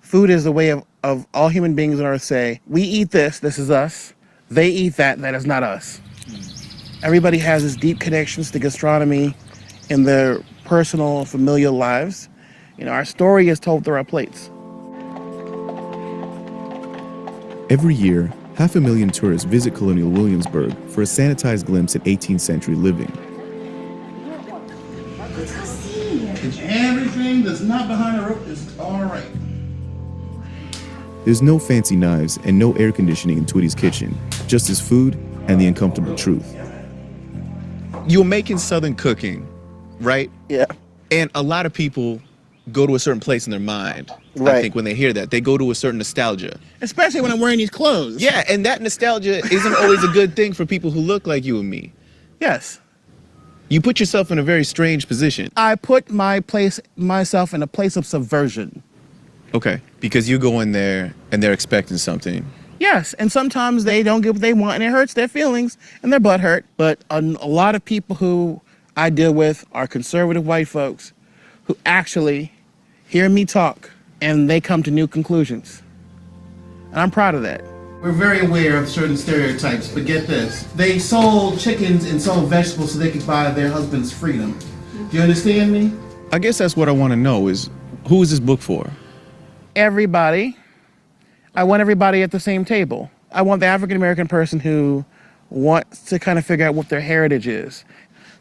Food is the way of all human beings on earth say, we eat this is us. They eat that is not us. Everybody has this deep connections to gastronomy in their personal, familial lives. You know, our story is told through our plates. Every year, 500,000 tourists visit Colonial Williamsburg for a sanitized glimpse at 18th century living. Everything that's not behind the rope is all right. There's no fancy knives and no air conditioning in Twitty's kitchen, just his food and the uncomfortable truth. You're making Southern cooking, right? Yeah. And a lot of people go to a certain place in their mind. Right. I think when they hear that, they go to a certain nostalgia. Especially when I'm wearing these clothes. Yeah, and that nostalgia isn't always a good thing for people who look like you and me. Yes. You put yourself in a very strange position. I put myself in a place of subversion. Okay, because you go in there and they're expecting something. Yes, and sometimes they don't get what they want and it hurts their feelings and their butt hurt. But a lot of people who I deal with are conservative white folks who actually hear me talk and they come to new conclusions. And I'm proud of that. We're very aware of certain stereotypes, but get this. They sold chickens and sold vegetables so they could buy their husband's freedom. Do you understand me? I guess that's what I want to know is, who is this book for? Everybody. I want everybody at the same table. I want the African-American person who wants to kind of figure out what their heritage is,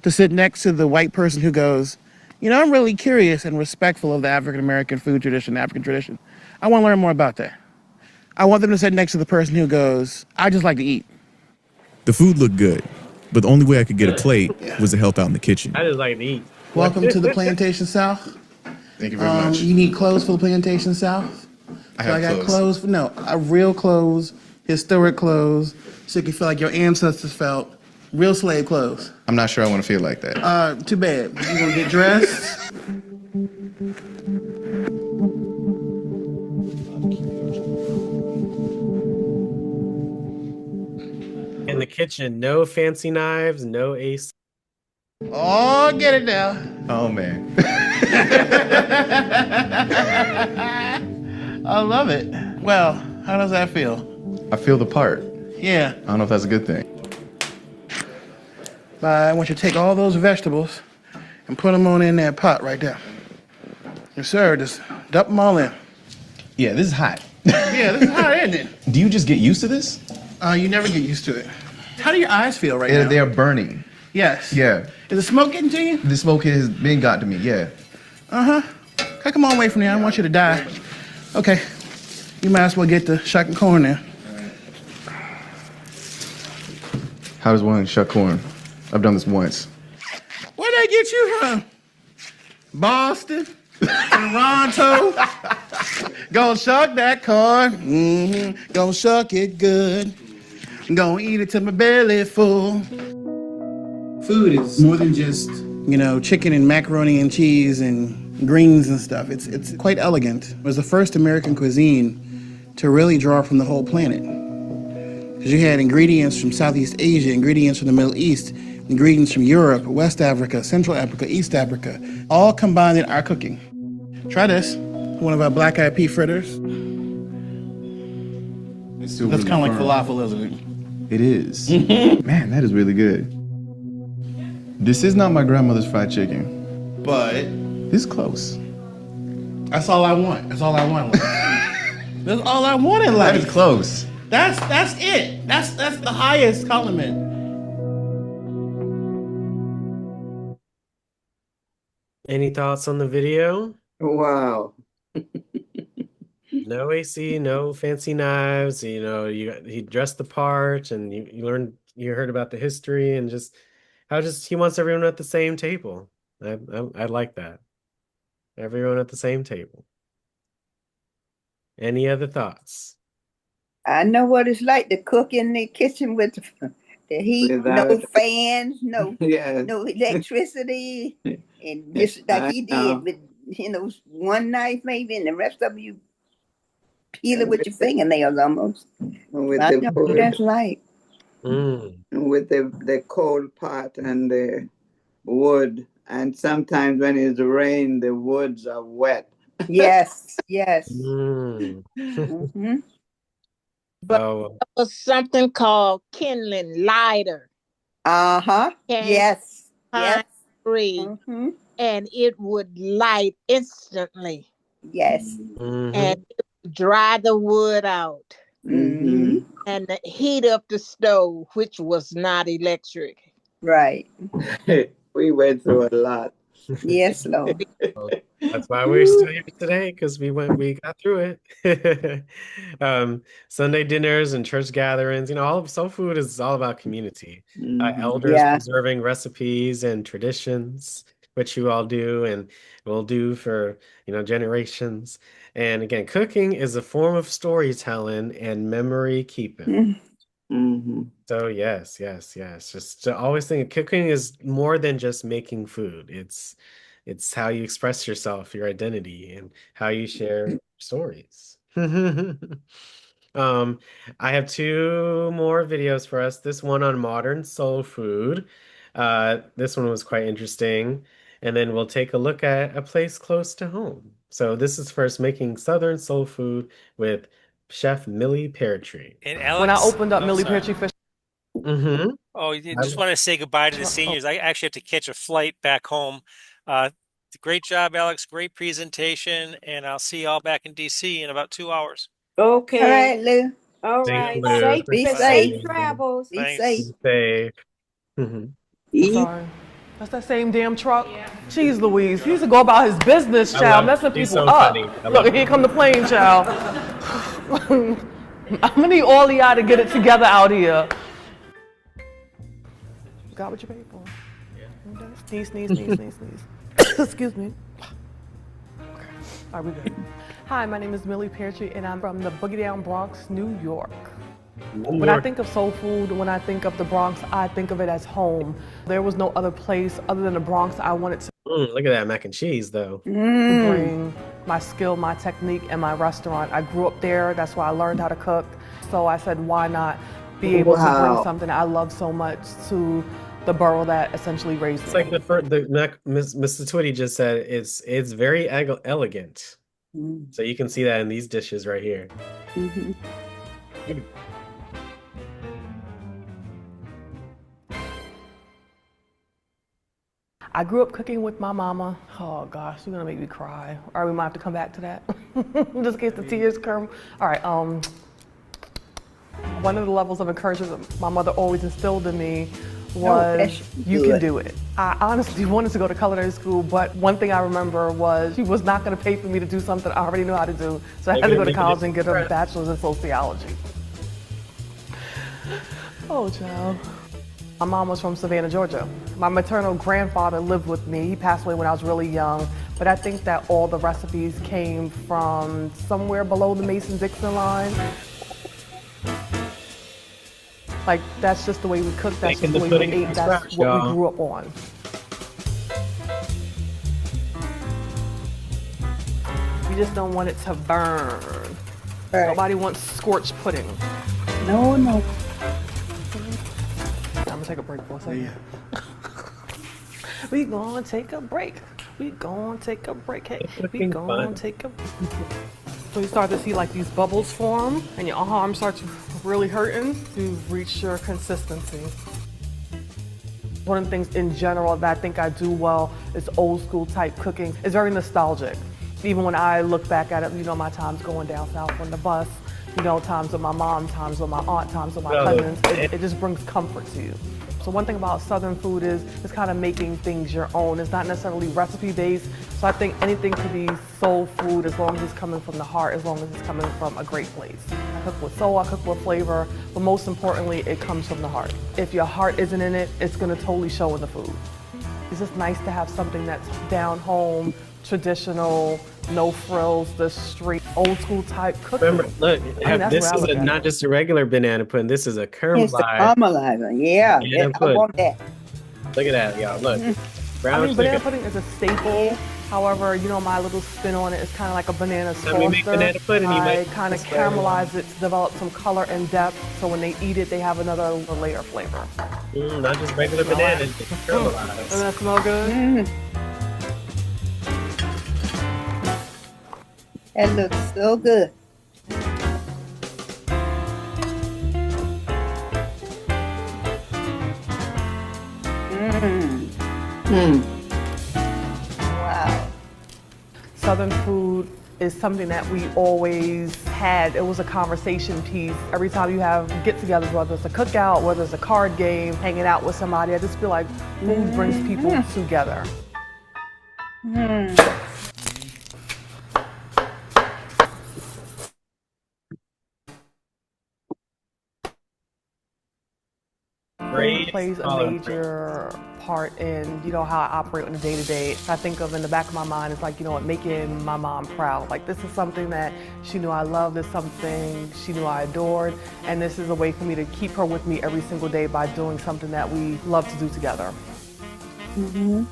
to sit next to the white person who goes, you know, I'm really curious and respectful of the African-American food tradition, African tradition. I want to learn more about that. I want them to sit next to the person who goes, I just like to eat. The food looked good, but the only way I could get a plate was to help out in the kitchen. I just like to eat. Welcome to the Plantation South. Thank you very much. You need clothes for the Plantation South? I got clothes for real clothes, historic clothes, so you can feel like your ancestors felt. Real slave clothes. I'm not sure I want to feel like that. Too bad. You're gonna get dressed. In the kitchen, no fancy knives, no ace. Oh, get it now. Oh, man. I love it. Well, how does that feel? I feel the part. Yeah. I don't know if that's a good thing. I want you to take all those vegetables and put them on in that pot right there. Yes, sir. Just dump them all in. Yeah, this is hot. Yeah, this is hot, isn't it? Do you just get used to this? You never get used to it. How do your eyes feel right now? They are burning. Yes. Yeah. Is the smoke getting to you? The smoke has been got to me, yeah. Uh-huh. Okay, come on away from there. I don't want you to die. Okay. You might as well get the shucking corn now. How does one shuck corn? I've done this once. Where'd they get you from? Boston? Toronto? Gonna shuck that corn. Mm-hmm. Gonna shuck it good. Gonna eat it till my belly full. Food is more than just, chicken and macaroni and cheese and, greens and stuff. It's quite elegant. It was the first American cuisine to really draw from the whole planet. Because you had ingredients from Southeast Asia, ingredients from the Middle East, ingredients from Europe, West Africa, Central Africa, East Africa, all combined in our cooking. Try this, one of our black-eyed pea fritters. That's kind of like falafel, isn't it? It is. Man, that is really good. This is not my grandmother's fried chicken. But it's close. that's all I want. That's all I want. That's all I want in life. That is close. That's it. That's the highest compliment. Any thoughts on the video? Wow. No AC, no fancy knives. You know, he dressed the part, and you heard about the history, and just how he wants everyone at the same table. I like that. Everyone at the same table. Any other thoughts? I know what it's like to cook in the kitchen with the heat, no fans, no electricity, and just like he did with one knife maybe, and the rest of you peel it with your fingernails almost. With I the know what that's like. With the coal pot and the wood, and sometimes when it's rain, the woods are wet. Yes. But there was something called kindling lighter. Yes. Free, and it would light instantly. Yes. And it would dry the wood out. And heat up the stove, which was not electric. Right. We went through a lot. Yes, Lord. That's why we're still here today, because we got through it. Sunday dinners and church gatherings, soul food is all about community. Elders preserving recipes and traditions, which you all do and will do for generations. And again, cooking is a form of storytelling and memory keeping. So yes. Just to always think cooking is more than just making food. It's how you express yourself, your identity, and how you share stories. I have two more videos for us. This one on modern soul food. This one was quite interesting. And then we'll take a look at a place close to home. So this is first making Southern soul food with Chef Millie Peartree. And Alex, when I opened up Millie Peartree Fish. Oh, you just want to say goodbye to the seniors. I actually have to catch a flight back home. Great job, Alex. Great presentation. And I'll see you all back in DC in about 2 hours. Okay. All right, Lou. All right. Be safe. Safe travels. Be safe. Sorry. That's that same damn truck. Jeez Louise. He used to go about his business, child, messing people up. Look, here come the plane, child. I'm gonna need all of y'all to get it together out here. Got what you paid for. Sneeze. Excuse me. Okay. All right, we good. Hi, my name is Millie Peartree, and I'm from the Boogie Down Bronx, New York. When I think of soul food, when I think of the Bronx, I think of it as home. There was no other place other than the Bronx I wanted to look at that mac and cheese, though. Bring my skill, my technique, and my restaurant. I grew up there. That's why I learned how to cook. So I said, why not be able to bring something I love so much to the borough that essentially raised me. It's like Mr. Twitty just said, it's very elegant. So you can see that in these dishes right here. I grew up cooking with my mama. Oh gosh, you're gonna make me cry. All right, we might have to come back to that. Just in case the tears come. All right, one of the levels of encouragement my mother always instilled in me was you can do it. I honestly wanted to go to culinary school, but one thing I remember was she was not gonna pay for me to do something I already knew how to do. So I had to go to college and get a bachelor's in sociology. Oh, child. My mom was from Savannah, Georgia. My maternal grandfather lived with me. He passed away when I was really young, but I think that all the recipes came from somewhere below the Mason-Dixon line. Like, that's just the way we cooked, that's just the way we ate, that's what we grew up on. You just don't want it to burn. Right. Nobody wants scorched pudding. No. I'm gonna take a break for a second. We gonna take a break. We gonna take a break. Hey, we gonna take a break. So you start to see like these bubbles form and your arm starts really hurting. You've reached your consistency. One of the things in general that I think I do well is old school type cooking. It's very nostalgic. Even when I look back at it, you know, my times going down south on the bus, you know, times with my mom, times with my aunt, times with my cousins, it just brings comfort to you. So one thing about Southern food is it's kind of making things your own. It's not necessarily recipe based. So I think anything could be soul food as long as it's coming from the heart, as long as it's coming from a great place. I cook with soul, I cook with flavor, but most importantly, it comes from the heart. If your heart isn't in it, it's gonna totally show in the food. It's just nice to have something that's down home, traditional, no frills, the straight old school type cooking. Remember, look, this is not just a regular banana pudding. This is a caramelized. It's the caramelizer. Yeah, I want that. Look at that, y'all. Look, brown I mean, banana sugar. pudding is a staple. However, you know, my little spin on it is kind of like a banana When we make saucer. banana pudding, you I make kind of this flavor. caramelize it to develop some color and depth. So when they eat it, they have another layer of flavor. Not just regular banana, it's caramelized. Doesn't that smell good? That looks so good. Wow. Southern food is something that we always had. It was a conversation piece. Every time you have get-togethers, whether it's a cookout, whether it's a card game, hanging out with somebody, I just feel like food brings people together. Food plays a major part in, you know, how I operate on a day-to-day. I think of in the back of my mind, it's like, you know what, making my mom proud. Like, this is something that she knew I loved, this is something she knew I adored, and this is a way for me to keep her with me every single day by doing something that we love to do together.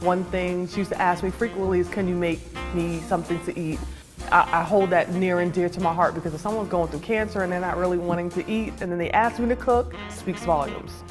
One thing she used to ask me frequently is, can you make me something to eat? I hold that near and dear to my heart because if someone's going through cancer and they're not really wanting to eat and then they ask me to cook, it speaks volumes.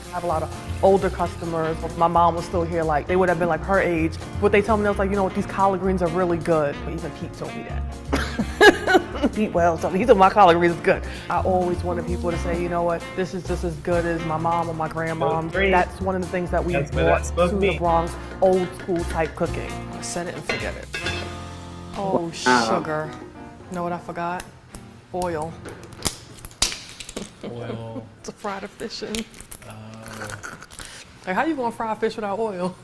I have a lot of older customers. If my mom was still here, like they would have been like her age. What they tell me, they was like, you know what, these collard greens are really good. But even Pete told me that. Pete Wells told me, he said my collard greens is good. I always wanted people to say, you know what, this is just as good as my mom or my grandmom. That's one of the things that we brought to the Bronx, old school type cooking. Set it and forget it. Oh, sugar. You know what I forgot? Oil. Oil. To fry the fish in. Like, how you gonna fry fish without oil?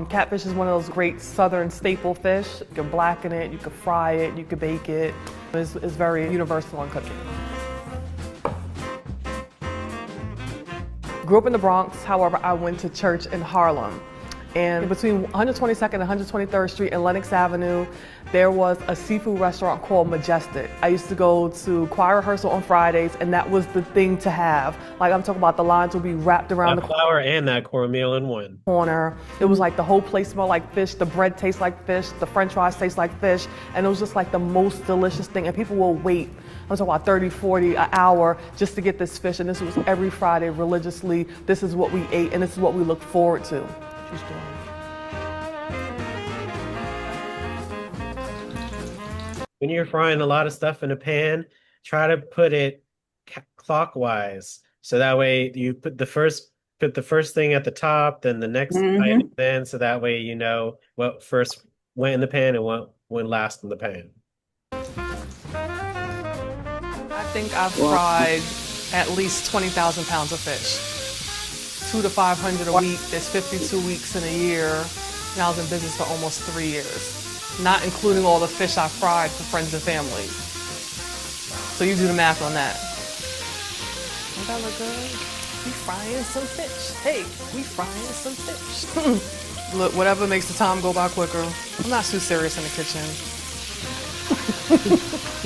Catfish is one of those great southern staple fish. You can blacken it, you can fry it, you can bake it. It's very universal in cooking. Grew up in the Bronx, however, I went to church in Harlem. And between 122nd and 123rd Street and Lenox Avenue, there was a seafood restaurant called Majestic. I used to go to choir rehearsal on Fridays, and that was the thing to have. Like, I'm talking about the lines would be wrapped around That flour and that cornmeal in one. corner. It was like the whole place smelled like fish, the bread tastes like fish, the french fries taste like fish, and it was just like the most delicious thing. And people will wait, I'm talking about 30, 40, an hour just to get this fish, and this was every Friday religiously. This is what we ate, and this is what we look forward to. True story. When you're frying a lot of stuff in a pan, try to put it clockwise. So that way you put the first thing at the top, then the next item, then so that way you know what first went in the pan and what went last in the pan. I think I've fried at least 20,000 pounds of fish. 200 to 500 a week. There's 52 weeks in a year. And I was in business for almost 3 years. Not including all the fish I fried for friends and family. So you do the math on that. Don't that look good? We frying some fish. Hey, we frying some fish. Look, whatever makes the time go by quicker. I'm not too serious in the kitchen.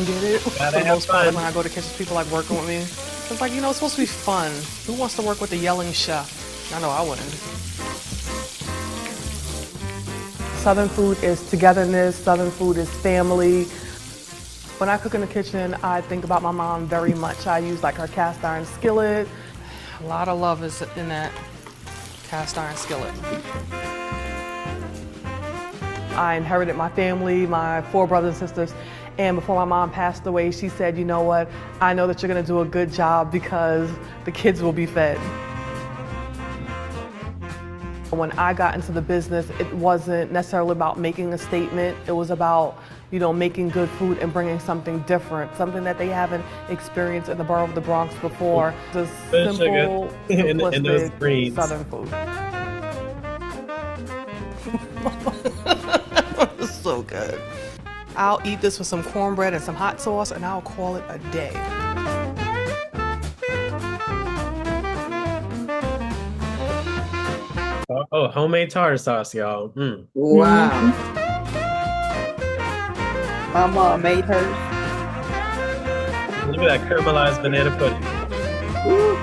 You get it? For the most part, when I go to kitchens, people like working with me. It's like, you know, it's supposed to be fun. Who wants to work with a yelling chef? I know I wouldn't. Southern food is togetherness, Southern food is family. When I cook in the kitchen, I think about my mom very much. I use like her cast iron skillet. A lot of love is in that cast iron skillet. I inherited my family, my 4 brothers and sisters, and before my mom passed away, she said, you know what, I know that you're gonna do a good job because the kids will be fed. When I got into the business, it wasn't necessarily about making a statement. It was about, making good food and bringing something different, something that they haven't experienced in the borough of the Bronx before. Just simple, simplistic Southern food. It's so good. I'll eat this with some cornbread and some hot sauce, and I'll call it a day. Oh, homemade tartar sauce, y'all. Mm. Wow. My mom made hers. Look at that caramelized banana pudding. Ooh,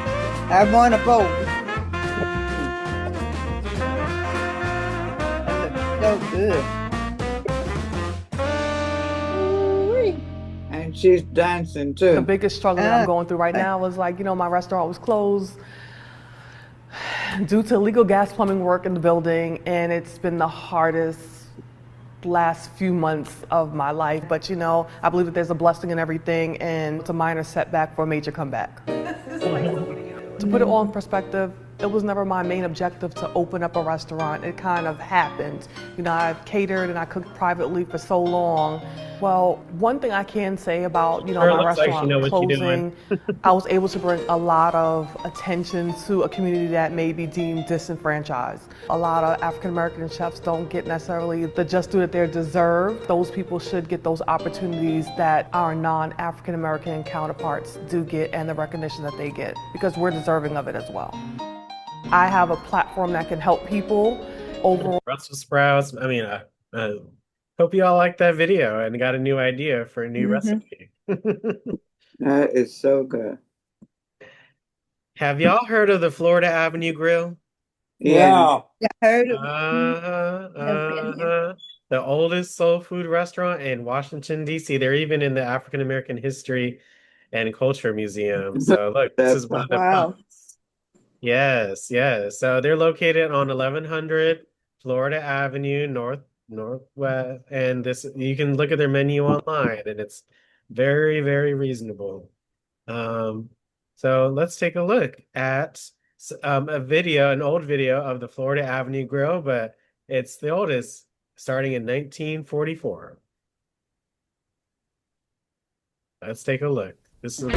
I want a bowl. That looks so good. And she's dancing too. The biggest struggle that I'm going through right now is like, my restaurant was closed due to illegal gas plumbing work in the building, and it's been the hardest last few months of my life. But I believe that there's a blessing in everything, and it's a minor setback for a major comeback. To put it all in perspective, it was never my main objective to open up a restaurant. It kind of happened. I've catered and I cooked privately for so long. Well, one thing I can say about, my restaurant closing, I was able to bring a lot of attention to a community that may be deemed disenfranchised. A lot of African-American chefs don't get necessarily the just due that they're deserved. Those people should get those opportunities that our non-African-American counterparts do get, and the recognition that they get, because we're deserving of it as well. I have a platform that can help people overall. Brussels sprouts. Hope you all liked that video and got a new idea for a new recipe. That is so good. Have y'all heard of the Florida Avenue Grill? Yeah. I heard of The oldest soul food restaurant in Washington, D.C. They're even in the African American History and Culture Museum. So look, this is one of the props. Yes. So they're located on 1100 Florida Avenue Northwest, and you can look at their menu online, and it's very, very reasonable. So let's take a look at an old video of the Florida Avenue Grill, but it's the oldest, starting in 1944. Let's take a look. This is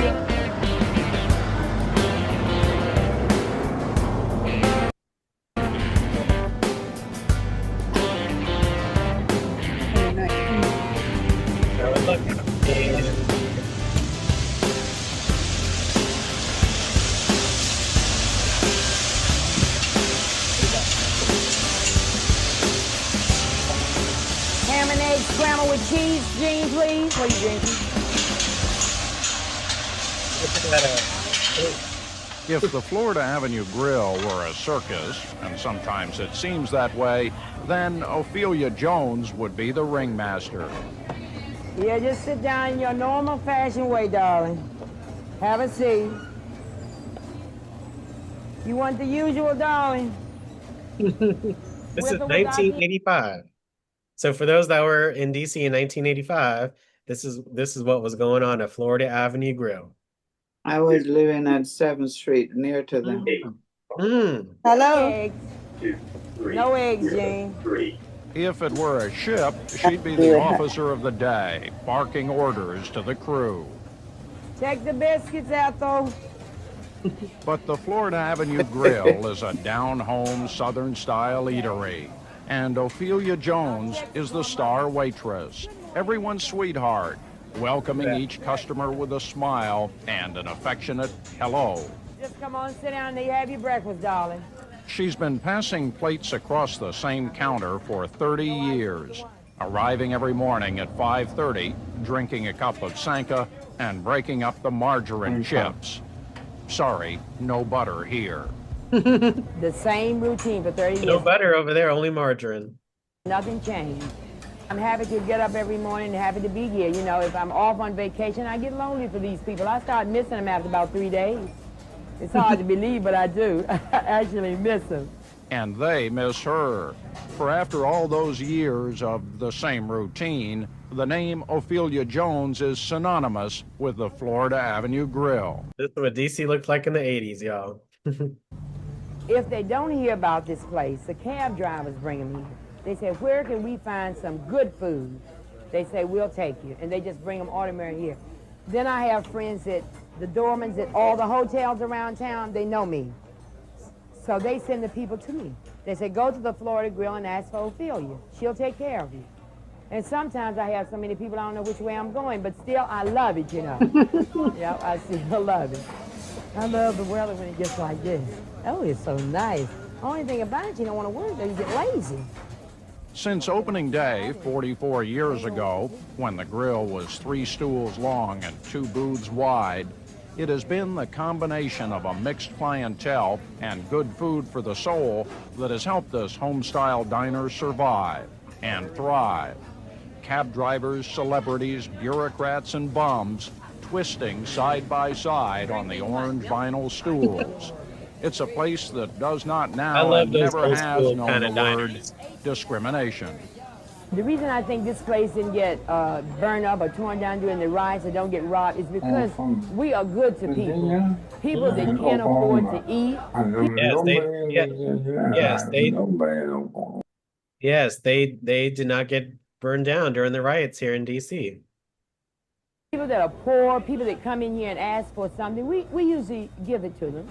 Ham and eggs scrambled with cheese, Gene, please. What are you drinking? If the Florida Avenue Grill were a circus, and sometimes it seems that way, then Ophelia Jones would be the ringmaster. Yeah, just sit down in your normal fashion way, darling. Have a seat. You want the usual, darling? This is 1985. So for those that were in DC in 1985, this is what was going on at Florida Avenue Grill. I was living at 7th Street, near to them. Hello. Eggs. No eggs, Jane. If it were a ship, she'd be the officer of the day, barking orders to the crew. Check the biscuits out, though. But the Florida Avenue Grill is a down-home Southern-style eatery, and Ophelia Jones is the star waitress, everyone's sweetheart, welcoming each customer with a smile and an affectionate hello. Just come on, sit down and you have your breakfast, darling. She's been passing plates across the same counter for 30 years, arriving every morning at 5:30, drinking a cup of Sanka, and breaking up the margarine chips. Sorry, no butter here. The same routine for 30 years. No butter over there, only margarine. Nothing changed. I'm happy to get up every morning and happy to be here. You know, if I'm off on vacation, I get lonely for these people. I start missing them after about 3 days. It's hard to believe, but I do. I actually miss them. And they miss her. For after all those years of the same routine, the name Ophelia Jones is synonymous with the Florida Avenue Grill. This is what DC looked like in the 80s, y'all. If they don't hear about this place, the cab drivers bring them here. They say, where can we find some good food? They say, we'll take you. And they just bring them ordinary here. Then I have friends at the doormans at all the hotels around town. They know me. So they send the people to me. They say, go to the Florida Grill and ask for Ophelia. She'll take care of you. And sometimes I have so many people, I don't know which way I'm going, but still I love it, you know. Yeah, I still love it. I love the weather when it gets like this. Oh, it's so nice. Only thing about it, you don't want to work, you get lazy. Since opening day 44 years ago, when the grill was 3 stools long and 2 booths wide, it has been the combination of a mixed clientele and good food for the soul that has helped this home-style diner survive and thrive. Cab drivers, celebrities, bureaucrats, and bums twisting side by side on the orange vinyl stools. It's a place that does not now and never has known the word discrimination. The reason I think this place didn't get burned up or torn down during the riots or don't get robbed is because we are good to people. People that can't afford to eat. Yes, they did not get burned down during the riots here in DC. People that are poor, people that come in here and ask for something, we usually give it to them.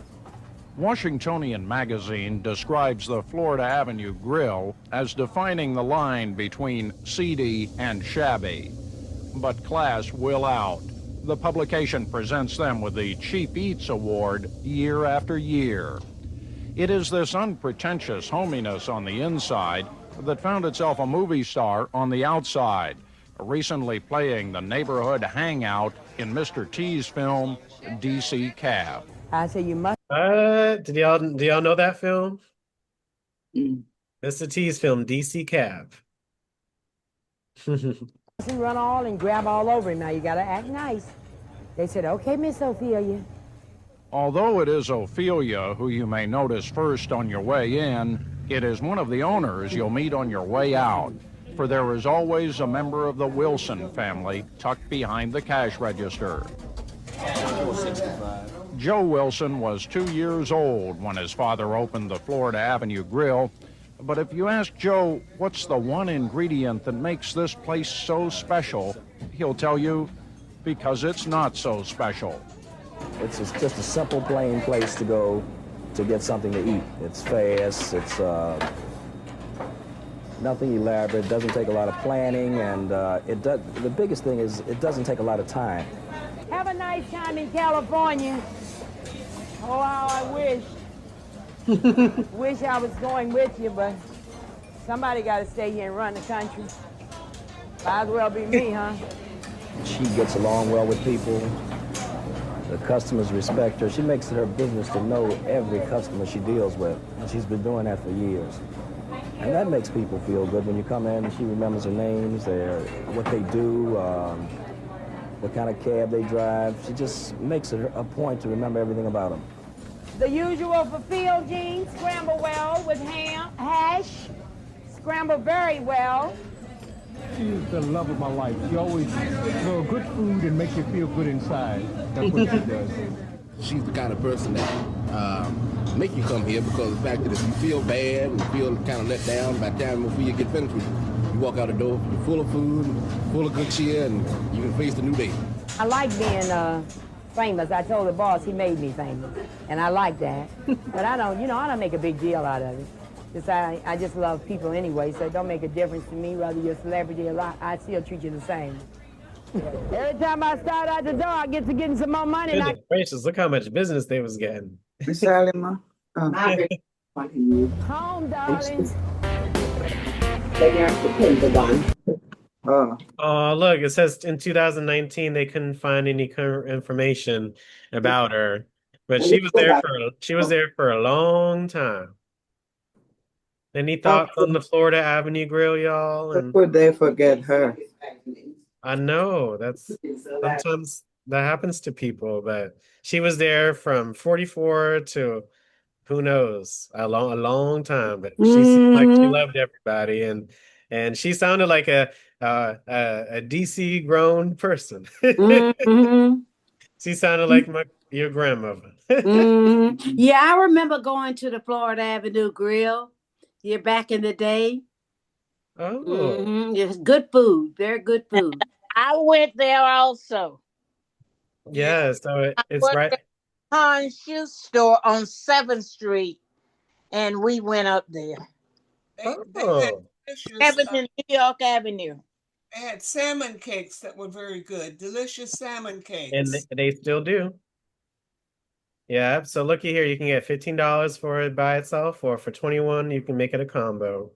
Washingtonian Magazine describes the Florida Avenue Grill as defining the line between seedy and shabby. But class will out. The publication presents them with the Cheap Eats Award year after year. It is this unpretentious hominess on the inside that found itself a movie star on the outside, recently playing the neighborhood hangout in Mr. T's film, DC Cab. I say you must. Do y'all know that film? Mr. T's film, DC Cab. Run all and grab all over him. Now you gotta act nice. They said, okay, Miss Ophelia. Although it is Ophelia who you may notice first on your way in, it is one of the owners you'll meet on your way out, for there is always a member of the Wilson family tucked behind the cash register. Joe Wilson was 2 years old when his father opened the Florida Avenue Grill, but if you ask Joe what's the one ingredient that makes this place so special, he'll tell you, because it's not so special. It's just a simple, plain place to go to get something to eat. It's fast, it's nothing elaborate, doesn't take a lot of planning, and the biggest thing is it doesn't take a lot of time. Have a nice time in California. Oh, how I wish. Wish I was going with you, but somebody got to stay here and run the country. Might as well be me, huh? She gets along well with people. The customers respect her. She makes it her business to know every customer she deals with, and she's been doing that for years. And that makes people feel good when you come in and she remembers their names, what they do, what kind of cab they drive. She just makes it a point to remember everything about them. The usual for field jeans, scramble well with ham, hash, scramble very well. She's the love of my life. She always good food and makes you feel good inside. That's what she does. She's the kind of person that make you come here because of the fact that if you feel bad and feel kind of let down, by the time before you get finished, you walk out the door, you're full of food, full of good cheer, and you can face the new day. I like being famous. I told the boss he made me famous, and I like that. But I don't make a big deal out of it. I just love people anyway, so it don't make a difference to me whether you're a celebrity or not. I still treat you the same. Every time I start out the door, I get to getting some more money. Goodness gracious, look how much business they was getting. Miss Alima. Home, darling. Oh, look, it says in 2019 they couldn't find any current information about her, but she was there for a long time. Any thoughts on the Florida Avenue Grill, y'all? How And could they forget her? I know that's sometimes that happens to people, but she was there from 44 to who knows, a long time. But she seemed like she loved everybody, and she sounded like a DC grown person. She sounded like your grandmother. Yeah, I remember going to the Florida Avenue Grill. Yeah, back in the day. Oh, It's good food, very good food. I went there also. yeah. So it's Worked right. at Hans Shoe Store on 7th Street, and we went up there. Oh, 7th and New York Avenue. They had salmon cakes that were very good, delicious salmon and cakes. they still do. Yeah. So looky here, you can get $15 for it by itself, or for 21, you can make it a combo.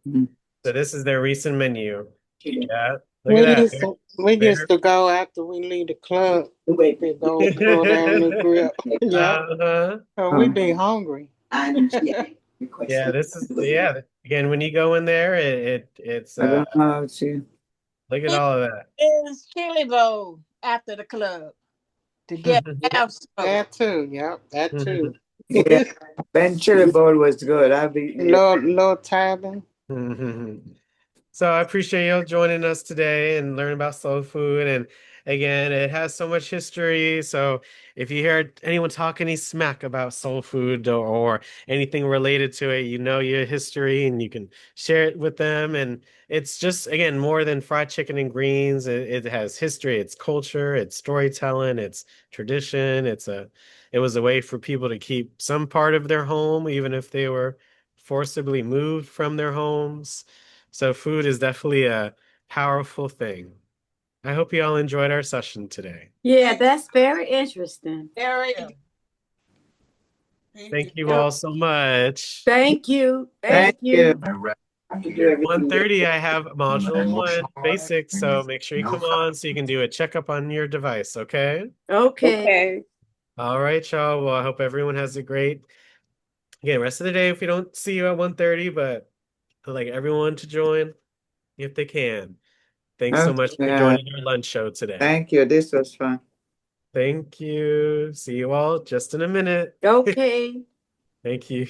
So this is their recent menu. Yeah. Look at that. We used to go after we leave the club. We go down the grill. Yeah. So we be hungry. Yeah, this is Again, when you go in there, it's I don't know how to. look at all of that. It's Chili Bowl after the club to get have smoke. That too. Yep, that too. Yeah, Ben Chili Bowl was good. I'll be Little tavern. So I appreciate y'all joining us today and learning about soul food. And again, it has so much history. So if you hear anyone talk any smack about soul food or anything related to it, you know your history and you can share it with them. And it's just, again, more than fried chicken and greens. It has history, it's culture, it's storytelling, it's tradition. It was a way for people to keep some part of their home, even if they were forcibly moved from their homes. So food is definitely a powerful thing. I hope you all enjoyed our session today. Yeah, that's very interesting. Very. Thank you all so much. Thank you. Thank you. 1:30, I have module 1 basic, so make sure you come on so you can do a checkup on your device, okay? Okay. All right, y'all. Well, I hope everyone has a great, again, rest of the day if we don't see you at 1:30, but I'd like everyone to join if they can. Thanks so much for joining our lunch show today. Thank you. This was fun. Thank you. See you all just in a minute. Okay. Thank you.